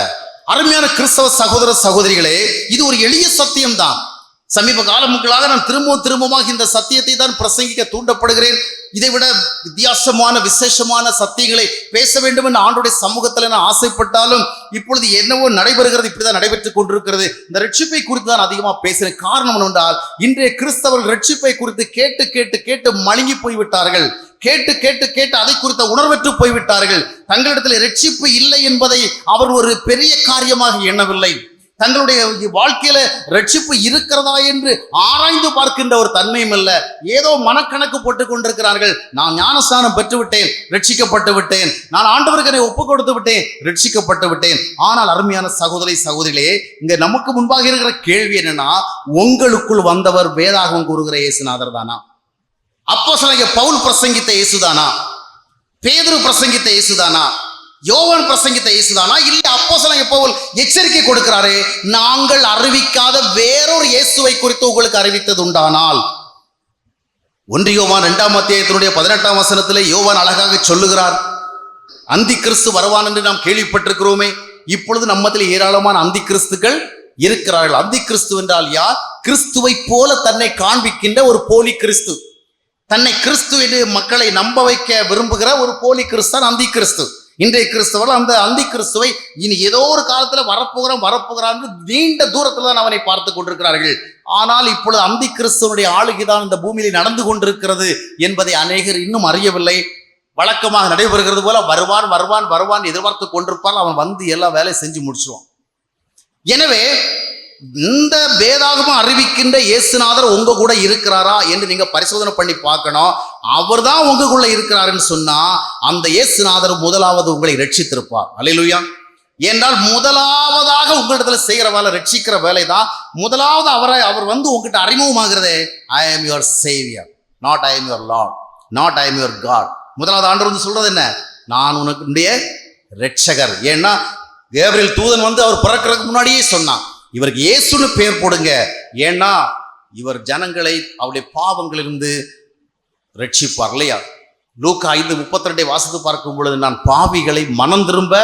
A: அருமையான கிறிஸ்தவ சகோதர சகோதரிகளே, இது ஒரு எளிய சத்தியம்தான். சமீப காலங்களாக நான் திரும்பமாக இந்த சத்தியத்தை தான் பிரசங்கிக்க தூண்டப்படுகிறேன். இதை விட வித்தியாசமான விசேஷமான சத்தியங்களை பேச வேண்டும் என்று ஆண்டோடைய சமூகத்தில் நான் ஆசைப்பட்டாலும் இப்பொழுது என்னவோ நடைபெறுகிறது, இப்படிதான் நடைபெற்றுக் கொண்டிருக்கிறது. இந்த ரட்சிப்பை குறித்து தான் அதிகமாக பேசுகிறேன். காரணம் என்னவென்றால், இன்றைய கிறிஸ்தவர்கள் ரட்சிப்பை குறித்து கேட்டு கேட்டு கேட்டு மழுங்கி போய்விட்டார்கள். கேட்டு கேட்டு கேட்டு அதை குறித்த உணர்வற்று போய்விட்டார்கள். தங்களிடத்தில் ரட்சிப்பு இல்லை என்பதை அவர் ஒரு பெரிய காரியமாக எண்ணவில்லை. தங்களுடைய வாழ்க்கையில ரட்சிப்பு இருக்கிறதா என்று ஆராய்ந்து பார்க்கின்ற ஒரு தன்மையும் இல்லை. ஏதோ மனக்கணக்கு போட்டுக் கொண்டிருக்கிறார்கள். நான் ஞானஸ்நானம் பெற்று விட்டேன், ரட்சிக்கப்பட்டு விட்டேன், நான் ஆண்டவருக்கு என்னை ஒப்பு கொடுத்து விட்டேன், ரட்சிக்கப்பட்டு விட்டேன். ஆனால் அருமையான சகோதரிகளே, இங்க நமக்கு முன்பாக இருக்கிற கேள்வி என்னன்னா, உங்களுக்குள் வந்தவர் வேதாகமம் கூறுகிற இயேசுநாதர் தானா? அப்போஸ்தலனாகிய பவுல் பிரசங்கித்த இயேசுதானா? பேதுரு பிரசங்கித்த இயேசுதானா? யோவான் பிரசங்கித்த இயேசுதானா? இல்லை, அப்போஸ்தலனாகிய பவுல் எச்சரிக்கை கொடுக்கிறாரே, நாங்கள் அறிவிக்காத வேறொரு இயேசுவை குறித்து உங்களுக்கு அறிவித்தது உண்டானால். 1 யோவான் 2ஆம் அத்தியாயத்தினுடைய 18ஆம் வசனத்திலே யோவான் அழகாக சொல்லுகிறார், அந்தி கிறிஸ்து வருவான் என்று நாம் கேள்விப்பட்டிருக்கிறோமே. இப்பொழுது நம்மத்தில் ஏராளமான அந்தி கிறிஸ்துக்கள் இருக்கிறார்கள். அந்தி கிறிஸ்து என்றால் யார்? கிறிஸ்துவை போல தன்னை காண்பிக்கின்ற ஒரு போலி கிறிஸ்து. தன்னை கிறிஸ்து என்று மக்களை நம்ப வைக்க விரும்புகிற ஒரு போலி கிறிஸ்தான் அந்தி கிறிஸ்து. இன்றைய கிறிஸ்தவர்கள் அந்த அந்தி கிறிஸ்துவை இனி ஏதோ ஒரு காலத்துல வரப்போகிறான் நீண்ட தூரத்துல தான் அவனை பார்த்து கொண்டிருக்கிறார்கள். ஆனால் இப்பொழுது அந்தி கிறிஸ்துவனுடைய ஆளுகைதான் இந்த பூமியில நடந்து கொண்டிருக்கிறது என்பதை அநேகர் இன்னும் அறியவில்லை. வழக்கமாக நடைபெறுகிறது போல வருவான் எதிர்பார்த்து கொண்டிருப்பார். அவன் வந்து எல்லா வேலையும் செஞ்சு முடிச்சுவான். எனவே இந்த வேதாகமம் அறிவிக்கின்ற இயேசுநாதர் உங்க கூட இருக்கிறாரா என்று நீங்க பரிசோதனை பண்ணி பார்க்கணும். அவர் தான் உங்களுக்குள்ள இருக்கிறாருன்னு சொன்னா அந்த இயேசுநாதர் முதலாவது உங்களை ரட்சித்திருப்பார். அல்லேலூயா. என்றால் முதலாவதாக உங்களிடத்துல செய்கிற வேலை ரட்சிக்கிற வேலை தான். முதலாவது அவர் வந்து உங்ககிட்ட அறிமுகமாகிறதே, ஐ am your Xavier, not I am your Lord, not I am your God. முதலாவது ஆண்டவர் வந்து சொல்றது என்ன? நான் உனக்குடைய ரட்சகர். ஏன்னா கேப்ரியேல் தூதன் வந்து அவர் பிறக்கிறதுக்கு முன்னாடியே சொன்னான், இவருக்கு இயேசுன்னு பெயர் போடுங்க, ஏன்னா இவர் ஜனங்களை அவருடைய பாவங்களிலிருந்து ரட்சிப்பார். இல்லையா? லூக்கா 5:32 வாசித்து பார்க்கும் பொழுது, நான் பாவிகளை மனம் திரும்ப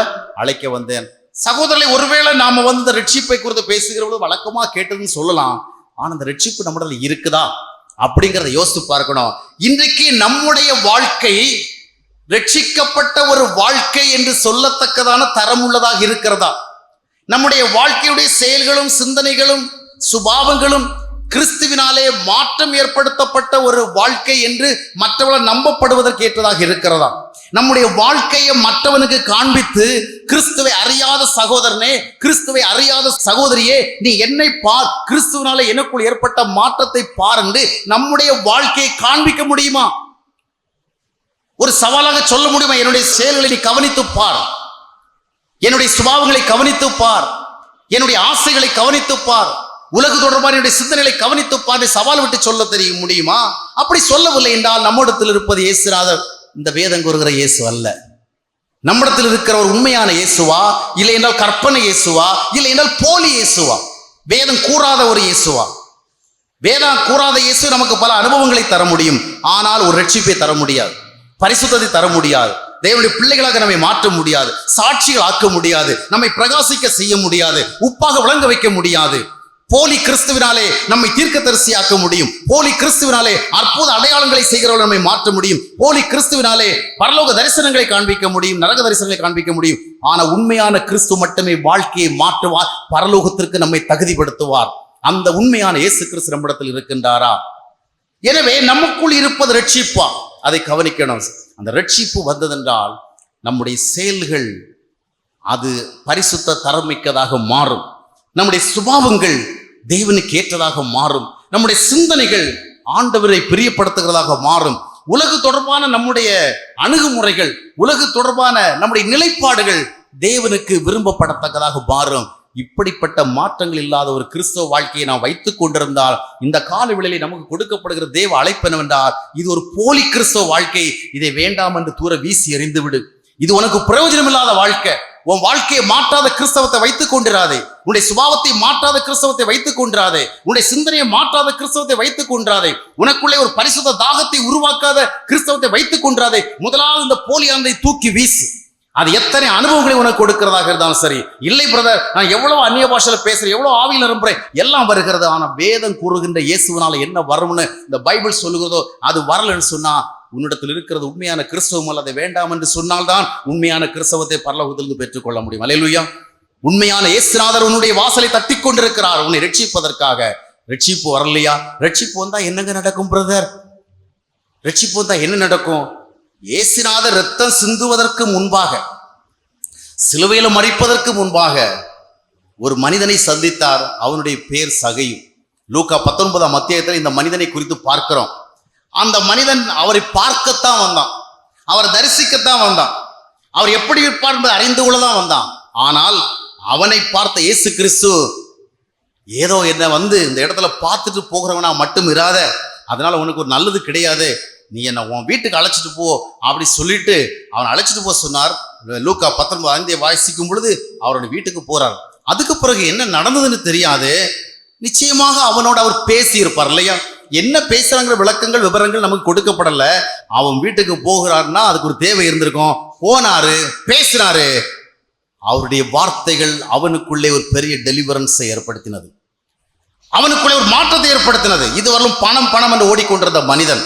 A: அழைக்க வந்தேன். சகோதரர்களை, ஒருவேளை நாம வந்து இந்த ரட்சிப்பை குறித்து பேசுகிற பொழுது வழக்கமா கேட்டதுன்னு சொல்லலாம். ஆனா இந்த ரட்சிப்பு நம்மள இருக்குதா அப்படிங்கிறத யோசித்து பார்க்கணும். இன்றைக்கு நம்முடைய வாழ்க்கை ரட்சிக்கப்பட்ட ஒரு வாழ்க்கை என்று சொல்லத்தக்கதான தரம் உள்ளதாக இருக்கிறதா? நம்முடைய வாழ்க்கையுடைய செயல்களும் சிந்தனைகளும் சுபாவங்களும் கிறிஸ்துவினாலே மாற்றம் ஏற்படுத்தப்பட்ட ஒரு வாழ்க்கை என்று மற்றவர்கள் நம்பப்படுவதற்கு ஏற்றதாக இருக்கிறதா? நம்முடைய வாழ்க்கையை மற்றவனுக்கு காண்பித்து, கிறிஸ்துவை அறியாத சகோதரனே, கிறிஸ்துவை அறியாத சகோதரியே, நீ என்னை பார், கிறிஸ்துவினாலே எனக்குள் ஏற்பட்ட மாற்றத்தை பார் என்று நம்முடைய வாழ்க்கையை காண்பிக்க முடியுமா? ஒரு சவாலாக சொல்ல முடியுமா? என்னுடைய செயல்களை நீ கவனித்து பார், என்னுடைய சுபாவங்களை கவனித்து பார், என்னுடைய ஆசைகளை கவனித்து பார், உலகு தொடர்பான என்னுடைய சிந்தனைகளை கவனித்து பார், சவால் விட்டு சொல்ல தெரிய முடியுமா? அப்படி சொல்லவில்லை என்றால் நம்மிடத்தில் இருப்பது இயேசுநாதர், இந்த வேதம் கூறுகிற இயேசு அல்ல. நம்மிடத்தில் இருக்கிற ஒரு உண்மையான இயேசுவா, இல்லை என்றால் கற்பனை இயேசுவா, இல்லை என்றால் போலி இயேசுவா, வேதம் கூறாத ஒரு இயேசுவா? வேதம் கூறாத இயேசு நமக்கு பல அனுபவங்களை தர முடியும், ஆனால் ஒரு ரட்சிப்பை தர முடியாது, பரிசுத்தத்தை தர முடியாது, தேவனுடைய பிள்ளைகளாக நம்மை மாற்ற முடியாது, சாட்சிகள் ஆக்க முடியாது, நம்மை பிரகாசிக்க செய்ய முடியாது, உப்பாக விளங்க வைக்க முடியாது. போலி கிறிஸ்துவினாலே நம்மை தீர்க்கதரிசியாக்க முடியும், போலி கிறிஸ்துவினாலே அற்புத அடையாளங்களை செய்கிறவர்கள் நம்மை மாற்ற முடியும், போலி கிறிஸ்துவினாலே பரலோக தரிசனங்களை காண்பிக்க முடியும், நரக தரிசனங்களை காண்பிக்க முடியும். ஆனால் உண்மையான கிறிஸ்து மட்டுமே வாழ்க்கையை மாற்றுவார், பரலோகத்திற்கு நம்மை தகுதிப்படுத்துவார். அந்த உண்மையான இயேசு கிறிஸ்து நம்மிடத்தில் இருக்கின்றாரா? எனவே நமக்குள் இருப்பது ரட்சிப்பா, அதை கவனிக்கணும். அந்த ரட்சிப்பு வந்ததென்றால் நம்முடைய செயல்கள் அது பரிசுத்த தரமிக்கதாக மாறும், நம்முடைய சுபாவங்கள் தேவனுக்கு ஏற்றதாக மாறும், நம்முடைய சிந்தனைகள் ஆண்டவரை பிரியப்படுத்துகிறதாக மாறும், உலகு தொடர்பான நம்முடைய அணுகுமுறைகள், உலகு தொடர்பான நம்முடைய நிலைப்பாடுகள் தேவனுக்கு விரும்பப்படத்தக்கதாக மாறும். இப்படிப்பட்ட மாற்றங்கள் இல்லாத ஒரு கிறிஸ்தவ வாழ்க்கையை நாம் வைத்துக் கொண்டிருந்தால் இந்த கால வேளையிலே நமக்கு கொடுக்கப்படுகிற தேவ அழைப்பு என்னவென்றால், இது ஒரு போலி கிறிஸ்தவ வாழ்க்கை, இதை வேண்டாம் என்று தூர வீசி எறிந்து விடு. இது உனக்கு பிரயோஜனம் இல்லாத வாழ்க்கை, உன் வாழ்க்கையை மாற்றாத கிறிஸ்தவத்தை வைத்துக் கொண்டிராதே. உன்னுடைய சுபாவத்தை மாற்றாத கிறிஸ்தவத்தை வைத்துக் கொண்டிராதே. உன்னுடைய சிந்தனையை மாற்றாத கிறிஸ்தவத்தை வைத்துக் கொண்டிராதே. உனக்குள்ளே ஒரு பரிசுத்த தாகத்தை உருவாக்காத கிறிஸ்தவத்தை வைத்துக் கொண்டிராதே. முதலாவது இந்த போலியானதை தூக்கி வீசு. அது எத்தனை அனுபவங்களை உனக்கு கொடுக்கிறதாக இருந்தாலும் சரி. இல்லை பிரதர், நான் எவ்வளவு அந்நிய பாஷையில பேசுறேன், எவ்வளவு ஆவியில் நிரம்புறேன், எல்லாம் வருகிறது. ஆனா வேதம் கூறுகின்ற இயேசுவினால என்ன வரும்னு இந்த பைபிள் சொல்லுகிறதோ அது வரலன்னு சொன்னா உன்னிடத்தில் இருக்கிறது உண்மையான கிறிஸ்தவம் அல்ல. அதை வேண்டாம் என்று சொன்னால்தான் உண்மையான கிறிஸ்தவத்தை பரலோகத்திலிருந்து பெற்றுக்கொள்ள முடியும். அல்லேலூயா. உண்மையான இயேசுநாதர் உன்னுடைய வாசலை தட்டி கொண்டிருக்கிறார் உன்னை ரட்சிப்பதற்காக. ரட்சிப்பு வரலையா? ரட்சிப்பு வந்தா என்னங்க நடக்கும் பிரதர்? ரட்சிப்பு வந்தா என்ன நடக்கும்? இயேசுநாதர் ரத்தம் சிந்துவதற்கு முன்பாக, சிலுவையில மரிப்பதற்கு முன்பாக ஒரு மனிதனை சந்தித்தார். அவனுடைய பேர் சகையு. லூக்கா 19ஆம் அத்தியாயத்தில் இந்த மனிதனை குறித்து பார்க்கிறோம். அந்த மனிதன் அவரை பார்க்கத்தான் வந்தான், அவரை தரிசிக்கத்தான் வந்தான், அவர் எப்படி இருப்பார் என்பதை அறிந்து கொள்ளதான் வந்தான். ஆனால் அவனை பார்த்த இயேசு கிறிஸ்து ஏதோ என்ன இந்த இடத்துல பார்த்துட்டு போகிறவனா மட்டும் இராத, அதனால உனக்கு ஒரு நல்லது கிடையாது, நீ என்ன உன் வீட்டுக்கு அழைச்சிட்டு போ அப்படி சொல்லிட்டு அவன் அழைச்சிட்டு போக சொன்னார். லூக்கா 19 வாசிக்கும் பொழுது அவருடைய வீட்டுக்கு போறார். அதுக்கு பிறகு என்ன நடந்ததுன்னு தெரியாது. நிச்சயமாக அவனோட அவர் பேசி இருப்பார் இல்லையா? என்ன பேசுறாங்கிற விளக்கங்கள் விவரங்கள் நமக்கு கொடுக்கப்படல. அவன் வீட்டுக்கு போகிறார்னா அதுக்கு ஒரு தேவை இருந்திருக்கும். போனாரு, பேசினாரு. அவருடைய வார்த்தைகள் அவனுக்குள்ளே ஒரு பெரிய டெலிவரன்ஸை ஏற்படுத்தினது, அவனுக்குள்ளே ஒரு மாற்றத்தை ஏற்படுத்தினது. இதுவரையும் பணம் பணம் என்று ஓடிக்கொண்டிருந்த மனிதன்,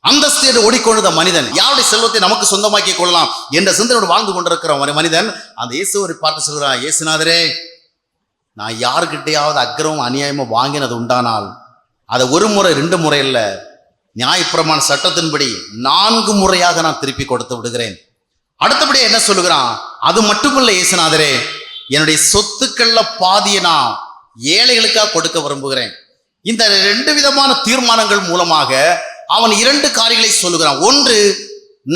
A: அந்தஸ்து என்று ஓடிக்கொண்டிருந்த மனிதன், யாருடைய செல்வத்தை நமக்கு சொந்தமாக்கி கொள்ளலாம் என்ற சிந்தனையோடு வாழ்ந்து கொண்டிருக்கிற ஒரு மனிதன் அந்த இயேசுவை பார்த்து சொல்கிறான், இயேசுநாதரே, நான் யாருக்கிட்டையாவது அக்கிரமம் அநியாயமா வாங்கினது உண்டானால் அதை ஒரு முறை 2 முறை இல்ல, நியாயப்பிரமாண சட்டத்தின்படி 4 முறையாக நான் திருப்பி கொடுத்து விடுகிறேன். அடுத்தபடி என்ன சொல்லுகிறான்? அது மட்டுமல்ல இயேசுநாதரே, என்னுடைய சொத்துக்கள்ல பாதியை நான் ஏழைகளுக்காக கொடுக்க விரும்புகிறேன். இந்த 2 விதமான தீர்மானங்கள் மூலமாக அவன் 2 காரியங்களை சொல்லுகிறான். ஒன்று,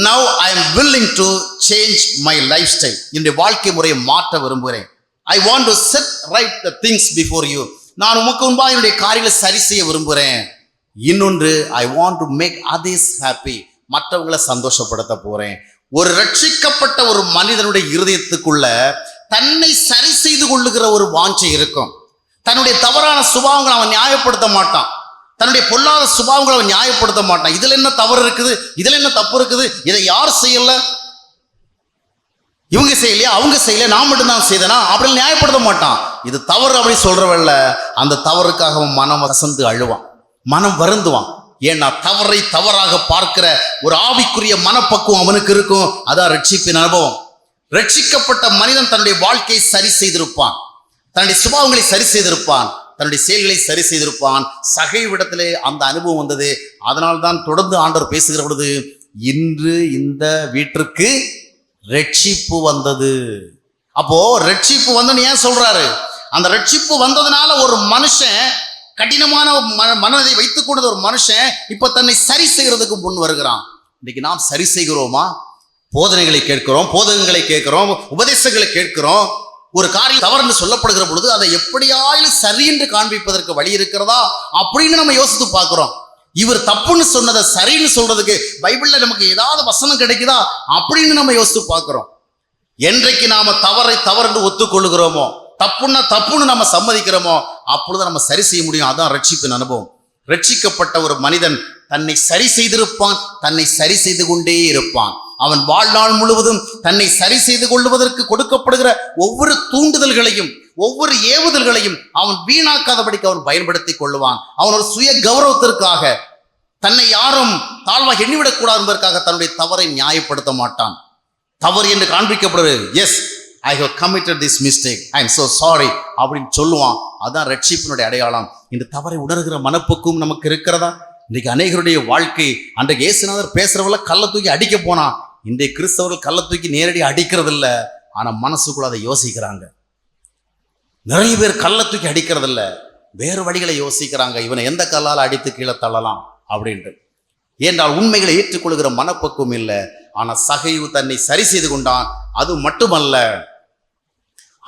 A: now I am willing to change my lifestyle, என்னுடைய வாழ்க்கை முறையை மாற்ற விரும்புகிறேன். I want to set right the things before you, நான் உமக்கு முன்பாக என்னுடைய காரியங்களை சரி செய்ய விரும்புகிறேன். இன்னொன்று, I want to make others happy, மற்றவங்களை சந்தோஷப்படுத்த போறேன். ஒரு ரட்சிக்கப்பட்ட ஒரு மனிதனுடைய இருதயத்துக்குள்ள தன்னை சரி செய்து கொள்ளுகிற ஒரு வாஞ்சை இருக்கும். தன்னுடைய தவறான சுபாவங்களை அவன் நியாயப்படுத்த மாட்டான், தன்னுடைய பொல்லாத சுபாவங்களை அவன் நியாயப்படுத்த மாட்டான். இதுல என்ன தவறு இருக்குது, இதுல என்ன தப்பு இருக்குது, இதை யார் செய்யல, இவங்க செய்யலையா, அவங்க செய்யல, நான் மட்டும்தான் செய்தனா அப்படின்னு நியாயப்படுத்த மாட்டான். இது தவறு அப்படி சொல்றவல்ல, அந்த தவறுக்காக அவன் மனம் வசந்து அழுவான், மனம் வருந்துவான். ஏன்னா தவறை தவறாக பார்க்கிற ஒரு ஆவிக்குரிய மனப்பக்குவம் அவனுக்கு இருக்கும். அதான் ரட்சிப்பின் அனுபவம். ரட்சிக்கப்பட்ட மனிதன் தன்னுடைய வாழ்க்கையை சரி செய்திருப்பான், தன்னுடைய சுபாவங்களை சரி செய்திருப்பான், தன்னுடைய செயல்களை சரி செய்திருப்பான். சகைவிடத்திலே அந்த அனுபவம் வந்தது. அதனால்தான் தொடர்ந்து ஆண்டவர் பேசுகிற பொழுது, இன்று இந்த வீட்டிற்கு ரட்சிப்பு வந்தது. அப்போ ரட்சிப்பு வந்தன்னு ஏன் சொல்றாரு? அந்த ரட்சிப்பு வந்ததுனால ஒரு மனுஷன், கடினமான மனதை வைத்துக் கொண்ட ஒரு மனுஷன் இப்ப தன்னை சரி செய்யறதுக்கு முன் வருகிறான். இன்னைக்கு நாம் சரி செய்கிறோமா? போதனைகளை கேட்கிறோம், போதகங்களை கேட்கிறோம், உபதேசங்களை கேட்கிறோம். ஒரு காரியம் தவறுன்னு சொல்லப்படுகிற பொழுது அதை எப்படியாயிலும் சரி என்று காண்பிப்பதற்கு வழி இருக்கிறதா அப்படின்னு நம்ம யோசித்து பார்க்கிறோம். இவர் தப்புன்னு சொன்னதை சரின்னு சொல்றதுக்கு பைபிள்ல நமக்கு ஏதாவது வசனம் கிடைக்குதா அப்படின்னு நம்ம யோசித்து பார்க்கிறோம். என்றைக்கு நாம தவறை தவறு ஒத்துக்கொள்ளுகிறோமோ, தப்புன்னா தப்புன்னு நம்ம சம்மதிக்கிறோமோ, அப்பொழுது நம்ம சரி செய்ய முடியும். அதான் ரட்சிப்பின் அனுபவம். ரட்சிக்கப்பட்ட ஒரு மனிதன் தன்னை சரி செய்திருப்பான், தன்னை சரி செய்து கொண்டே இருப்பான். அவன் வாழ்நாள் முழுவதும் தன்னை சரி செய்து கொள்வதற்கு கொடுக்கப்படுகிற ஒவ்வொரு தூண்டுதல்களையும், ஒவ்வொரு ஏவுதல்களையும் அவன் வீணாக்காதபடிக்கு அவன் பயன்படுத்திக் கொள்ளுவான். அவன் ஒரு சுய கௌரவத்திற்காக, தன்னை யாரும் தாழ்வாக எண்ணிவிடக் கூடாது என்பதற்காக தன்னுடைய தவறை நியாயப்படுத்த மாட்டான். தவறு என்று காண்பிக்கப்படுறது, S I have committed this mistake, I am so sorry அப்படின்னு சொல்லுவான். அதான் ரட்சிப்பினுடைய அடையாளம். இந்த தவறை உணர்கிற மனப்பக்குவம் நமக்கு இருக்கிறதா? இன்றைக்கு அநேகருடைய வாழ்க்கை, அன்றைக்கு இயேசுநாதர் பேசுறவங்கள கல்லை தூக்கி அடிக்க போனா, இன்றைய கிறிஸ்தவர்கள் கல்லை தூக்கி நேரடி அடிக்கிறது இல்லை, ஆனா மனசுக்குள்ள அதை யோசிக்கிறாங்க. நிறைய பேர் கல்லை தூக்கி அடிக்கிறது இல்லை, வேறு வழிகளை யோசிக்கிறாங்க. இவனை எந்த கல்லால் அடித்து கீழே தள்ளலாம் அப்படின்ட்டு. ஏன்றால் உண்மைகளை ஏற்றுக்கொள்கிற மனப்பக்குவம் இல்லை. ஆனா சகைவு தன்னை சரி செய்து கொண்டான். அது மட்டுமல்ல,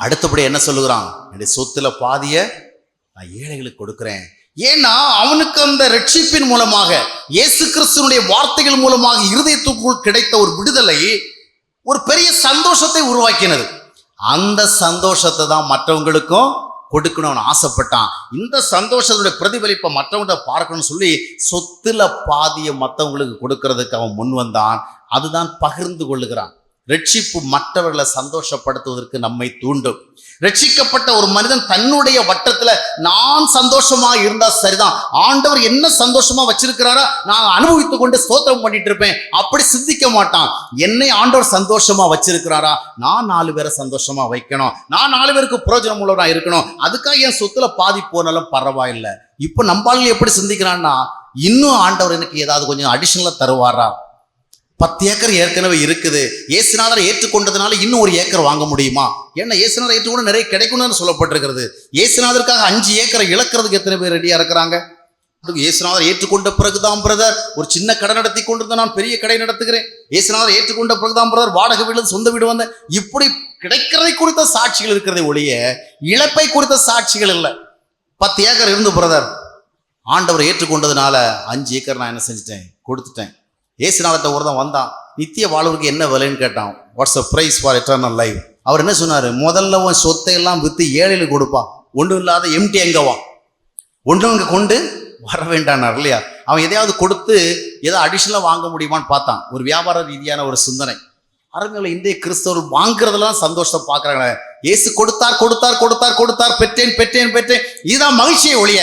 A: அடுத்தபடி என்ன சொல்லுகிறான்? என்னுடைய சொத்துல பாதிய நான் ஏழைகளுக்கு கொடுக்கிறேன். ஏன்னா அவனுக்கு அந்த ரட்சிப்பின் மூலமாக, இயேசு கிறிஸ்துவினுடைய வார்த்தைகள் மூலமாக இருதயத்துக்குள் கிடைத்த ஒரு விடுதலை ஒரு பெரிய சந்தோஷத்தை உருவாக்கினது. அந்த சந்தோஷத்தை தான் மற்றவங்களுக்கும் கொடுக்கணும்னு ஆசைப்பட்டான். இந்த சந்தோஷத்துடைய பிரதிபலிப்பை மற்றவங்க பார்க்கணும்னு சொல்லி சொத்துல பாதியை மற்றவங்களுக்கு கொடுக்கறதுக்கு அவன் முன் வந்தான். அதுதான் பகிர்ந்து கொள்ளுகிறான். ரட்சிப்பு மற்றவர்களை சந்தோஷப்படுத்துவதற்கு நம்மை தூண்டும். ரட்சிக்கப்பட்ட ஒரு மனிதன் தன்னுடைய வட்டத்துல நான் சந்தோஷமா இருந்தா சரிதான், ஆண்டவர் என்ன சந்தோஷமா வச்சிருக்கிறாரா நான் அனுபவித்துக் கொண்டு ஸ்தோத்திரம் பண்ணிட்டு இருப்பேன், அப்படி சிந்திக்க மாட்டான். என்னை ஆண்டவர் சந்தோஷமா வச்சிருக்கிறாரா, நான் 4 பேரை சந்தோஷமா வைக்கணும், நான் 4 பேருக்கு பிரயோஜனம் உள்ளவனா இருக்கணும், அதுக்காக என் சொத்துல பாதி போனாலும் பரவாயில்லை. இப்ப நம்பாளர்கள் எப்படி சிந்திக்கிறான்னா, இன்னும் ஆண்டவர் எனக்கு ஏதாவது கொஞ்சம் அடிஷனலா தருவாரா, 10 ஏக்கர் ஏற்கனவே இருக்குது, இயேசுநாதரை ஏற்றுக்கொண்டதுனால இன்னும் 1 ஏக்கர் வாங்க முடியுமா, ஏன்னா இயேசுநாதரை ஏற்றுக்கொண்டு நிறைய கிடைக்கணும்னு சொல்லப்பட்டிருக்கிறது. இயேசுநாதருக்காக 5 ஏக்கரை இழக்கிறதுக்கு எத்தனை பேர் ரெடியா இருக்கிறாங்க? இயேசுநாதரை ஏற்றுக்கொண்ட பிறகுதான் பிரதர் ஒரு சின்ன கடை நடத்தி கொண்டிருந்த நான் பெரிய கடை நடத்துகிறேன், இயேசுநாதரை ஏற்றுக்கொண்ட பிறகுதான் பிரதர் வாடகை வீடு சொந்த வீடு வந்தேன். இப்படி கிடைக்கிறதை குறித்த சாட்சிகள் இருக்கிறதை ஒழிய இழப்பை குறித்த சாட்சிகள் இல்லை. 10 ஏக்கர் இருந்து பிரதர் ஆண்டவரை ஏற்றுக்கொண்டதுனால 5 ஏக்கர் நான் என்ன செஞ்சுட்டேன், கொடுத்துட்டேன். இயேசுநாதர்கிட்ட ஒருத்தன் வந்தான், நித்திய வாழ்வுக்கு என்ன விலைன்னு கேட்டான். What's a price for eternal life. அவர் என்ன சொன்னார், முதல்ல உன் சொத்தை எல்லாம் விற்று ஏழைகளுக்கு கொடுப்பா, ஒன்றும் இல்லாத எம்டி எங்க வா, ஒன்றும் இங்கே கொண்டு வர வேண்டானார் இல்லையா. அவன் எதையாவது கொடுத்து ஏதோ அடிஷனலாக வாங்க முடியுமான்னு பார்த்தான். ஒரு வியாபார ரீதியான ஒரு சிந்தனை. அருமையில இந்திய கிறிஸ்தவர் வாங்குறதெல்லாம் சந்தோஷத்தை பார்க்குறாங்க. இயேசு கொடுத்தார் கொடுத்தார் கொடுத்தார் கொடுத்தார், பெற்றேன் பெற்றேன் பெற்றேன், இதுதான் மகிழ்ச்சியை ஒழிய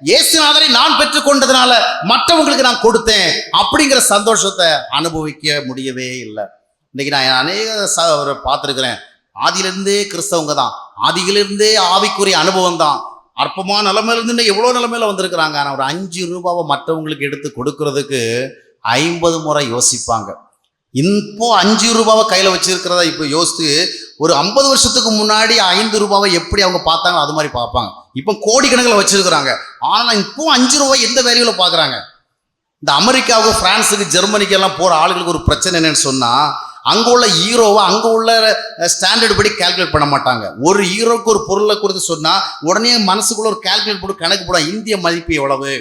A: இயேசுநாதரை நான் பெற்றுக்கொண்டதுனால மற்றவங்களுக்கு நான் கொடுத்தேன் அப்படிங்கிற சந்தோஷத்தை அனுபவிக்க முடியவே இல்லை. இன்னைக்கு நான் அநேக பார்த்துருக்கிறேன், ஆதியிலிருந்தே கிறிஸ்தவங்க தான், ஆதியிலிருந்தே ஆவிக்குரிய அனுபவம் தான், அற்பமான நிலைமையிலிருந்து எவ்வளோ நிலைமையில வந்திருக்கிறாங்க. ஆனால் ஒரு 5 ரூபாவை மற்றவங்களுக்கு எடுத்து கொடுக்கறதுக்கு 50 முறை யோசிப்பாங்க. இப்போ 5 ரூபாவை கையில் வச்சிருக்கிறதா இப்போ யோசித்து ஒரு 50 வருஷத்துக்கு முன்னாடி 5 ரூபாவை எப்படி அவங்க பார்த்தாங்க அது மாதிரி பார்ப்பாங்க. இப்போ கோடிக்கணக்கில் வச்சிருக்கிறாங்க. ஆனால் இப்போ 5 ரூபாய் எந்த வேல்யூவில் பார்க்குறாங்க. இந்த அமெரிக்காவுக்கு, பிரான்ஸுக்கு, ஜெர்மனிக்கு எல்லாம் போகிற ஆளுகளுக்கு ஒரு பிரச்சனை என்னன்னு சொன்னால், அங்கே உள்ள ஹீரோவை அங்கே உள்ள ஸ்டாண்டர்ட் படி கால்குலேட் பண்ண மாட்டாங்க. ஒரு ஹீரோக்கு ஒரு பொருளை கொடுத்து சொன்னால் உடனே மனசுக்குள்ள ஒரு கால்குலேட் போட்டு கணக்கு போட, இந்திய மதிப்பு எவ்வளவு,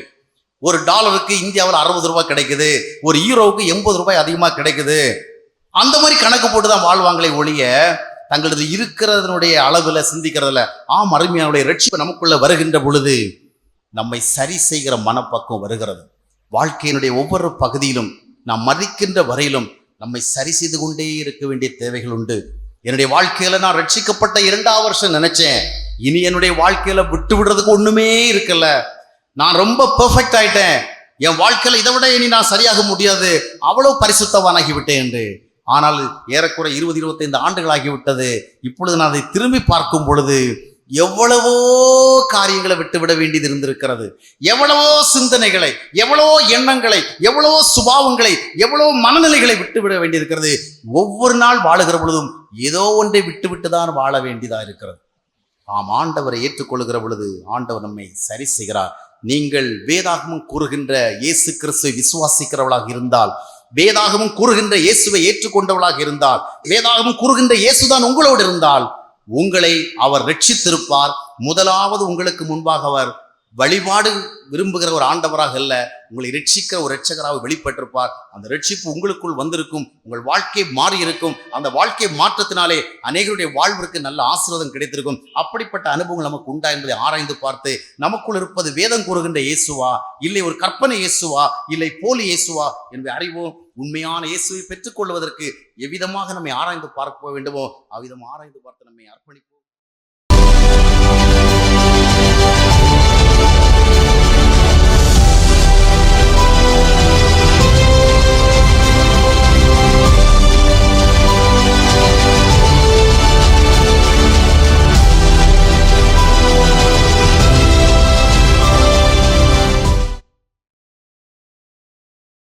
A: ஒரு டாலருக்கு இந்தியாவில் 60 ரூபாய் கிடைக்குது, ஒரு ஹீரோவுக்கு 80 ரூபாய் அதிகமாக கிடைக்குது, அந்த மாதிரி கணக்கு போட்டு தான் வாழ்வாங்களே ஒழிய தங்களது இருக்கிறதனுடைய அளவில் சிந்திக்கிறதுல. அருமையானுடைய ரட்சிப்பு நமக்குள்ள வருகின்ற பொழுது நம்மை சரி செய்கிற மனப்பக்குவம் வருகிறது. வாழ்க்கையினுடைய ஒவ்வொரு பகுதியிலும் நாம் மதிக்கின்ற வரையிலும் நம்மை சரி செய்து கொண்டே இருக்க வேண்டிய தேவைகள் உண்டு. என்னுடைய வாழ்க்கையில நான் ரட்சிக்கப்பட்ட 2ஆம் வருஷம் நினைச்சேன், இனி என்னுடைய வாழ்க்கையில விட்டு விடுறதுக்கு ஒண்ணுமே இருக்கல, நான் ரொம்ப பெர்ஃபெக்ட் ஆயிட்டேன், என் வாழ்க்கையில இதை விட இனி நான் சரியாக முடியாது, அவ்வளவு பரிசுத்தவானாகி விட்டேன் என்று. ஆனால் ஏறக்குறை 20-25 ஆண்டுகள் ஆகிவிட்டது. இப்பொழுது நான் அதை திரும்பி பார்க்கும் பொழுது எவ்வளவோ காரியங்களை விட்டுவிட வேண்டியது இருந்திருக்கிறது, எவ்வளவோ சிந்தனைகளை, எவ்வளவோ எண்ணங்களை, எவ்வளவோ சுபாவங்களை, எவ்வளவோ மனநிலைகளை விட்டுவிட வேண்டியிருக்கிறது. ஒவ்வொரு நாள் வாழுகிற பொழுதும் ஏதோ ஒன்றை விட்டு தான் வாழ வேண்டியதா இருக்கிறது. ஆண்டவரை ஏற்றுக்கொள்கிற பொழுது ஆண்டவர் நம்மை சரி செய்கிறார். நீங்கள் வேதாகமம் கூறுகின்ற இயேசு கிறிஸ்துவை விசுவாசிக்கிறவளாக இருந்தால், வேதாகமம் கூறுகின்ற இயேசுவை ஏற்றுக்கொண்டவளாக இருந்தால், வேதாகமம் கூறுகின்ற இயேசுதான் உங்களோடு இருந்தால் உங்களை அவர் ரட்சித்திருப்பார். முதலாவது உங்களுக்கு முன்பாக அவர் வழிபாடு விரும்புகிற ஒரு ஆண்டவராக அல்ல, உங்களை ரட்சிக்கிற ஒரு ரட்சகராக வெளிப்பட்டிருப்பார். அந்த ரட்சிப்பு உங்களுக்குள் வந்திருக்கும், உங்கள் வாழ்க்கை மாறி இருக்கும். அந்த வாழ்க்கை மாற்றத்தினாலே அநேகருடைய வாழ்விற்கு நல்ல ஆசீர்வாதம் கிடைத்திருக்கும். அப்படிப்பட்ட அனுபவங்கள் நமக்கு உண்டா என்பதை ஆராய்ந்து பார்த்து, நமக்குள் இருப்பது வேதம் கூறுகின்ற இயேசுவா, இல்லை ஒரு கற்பனை இயேசுவா, இல்லை போலி இயேசுவா என்பதை அறிவோம். உண்மையான இயேசுவை பெற்றுக்கொள்வதற்கு எவ்விதமாக நம்மை ஆராய்ந்து பார்க்க வேண்டுமோ அவ்விதம் ஆராய்ந்து பார்த்து நம்மை அர்ப்பணிப்போம்.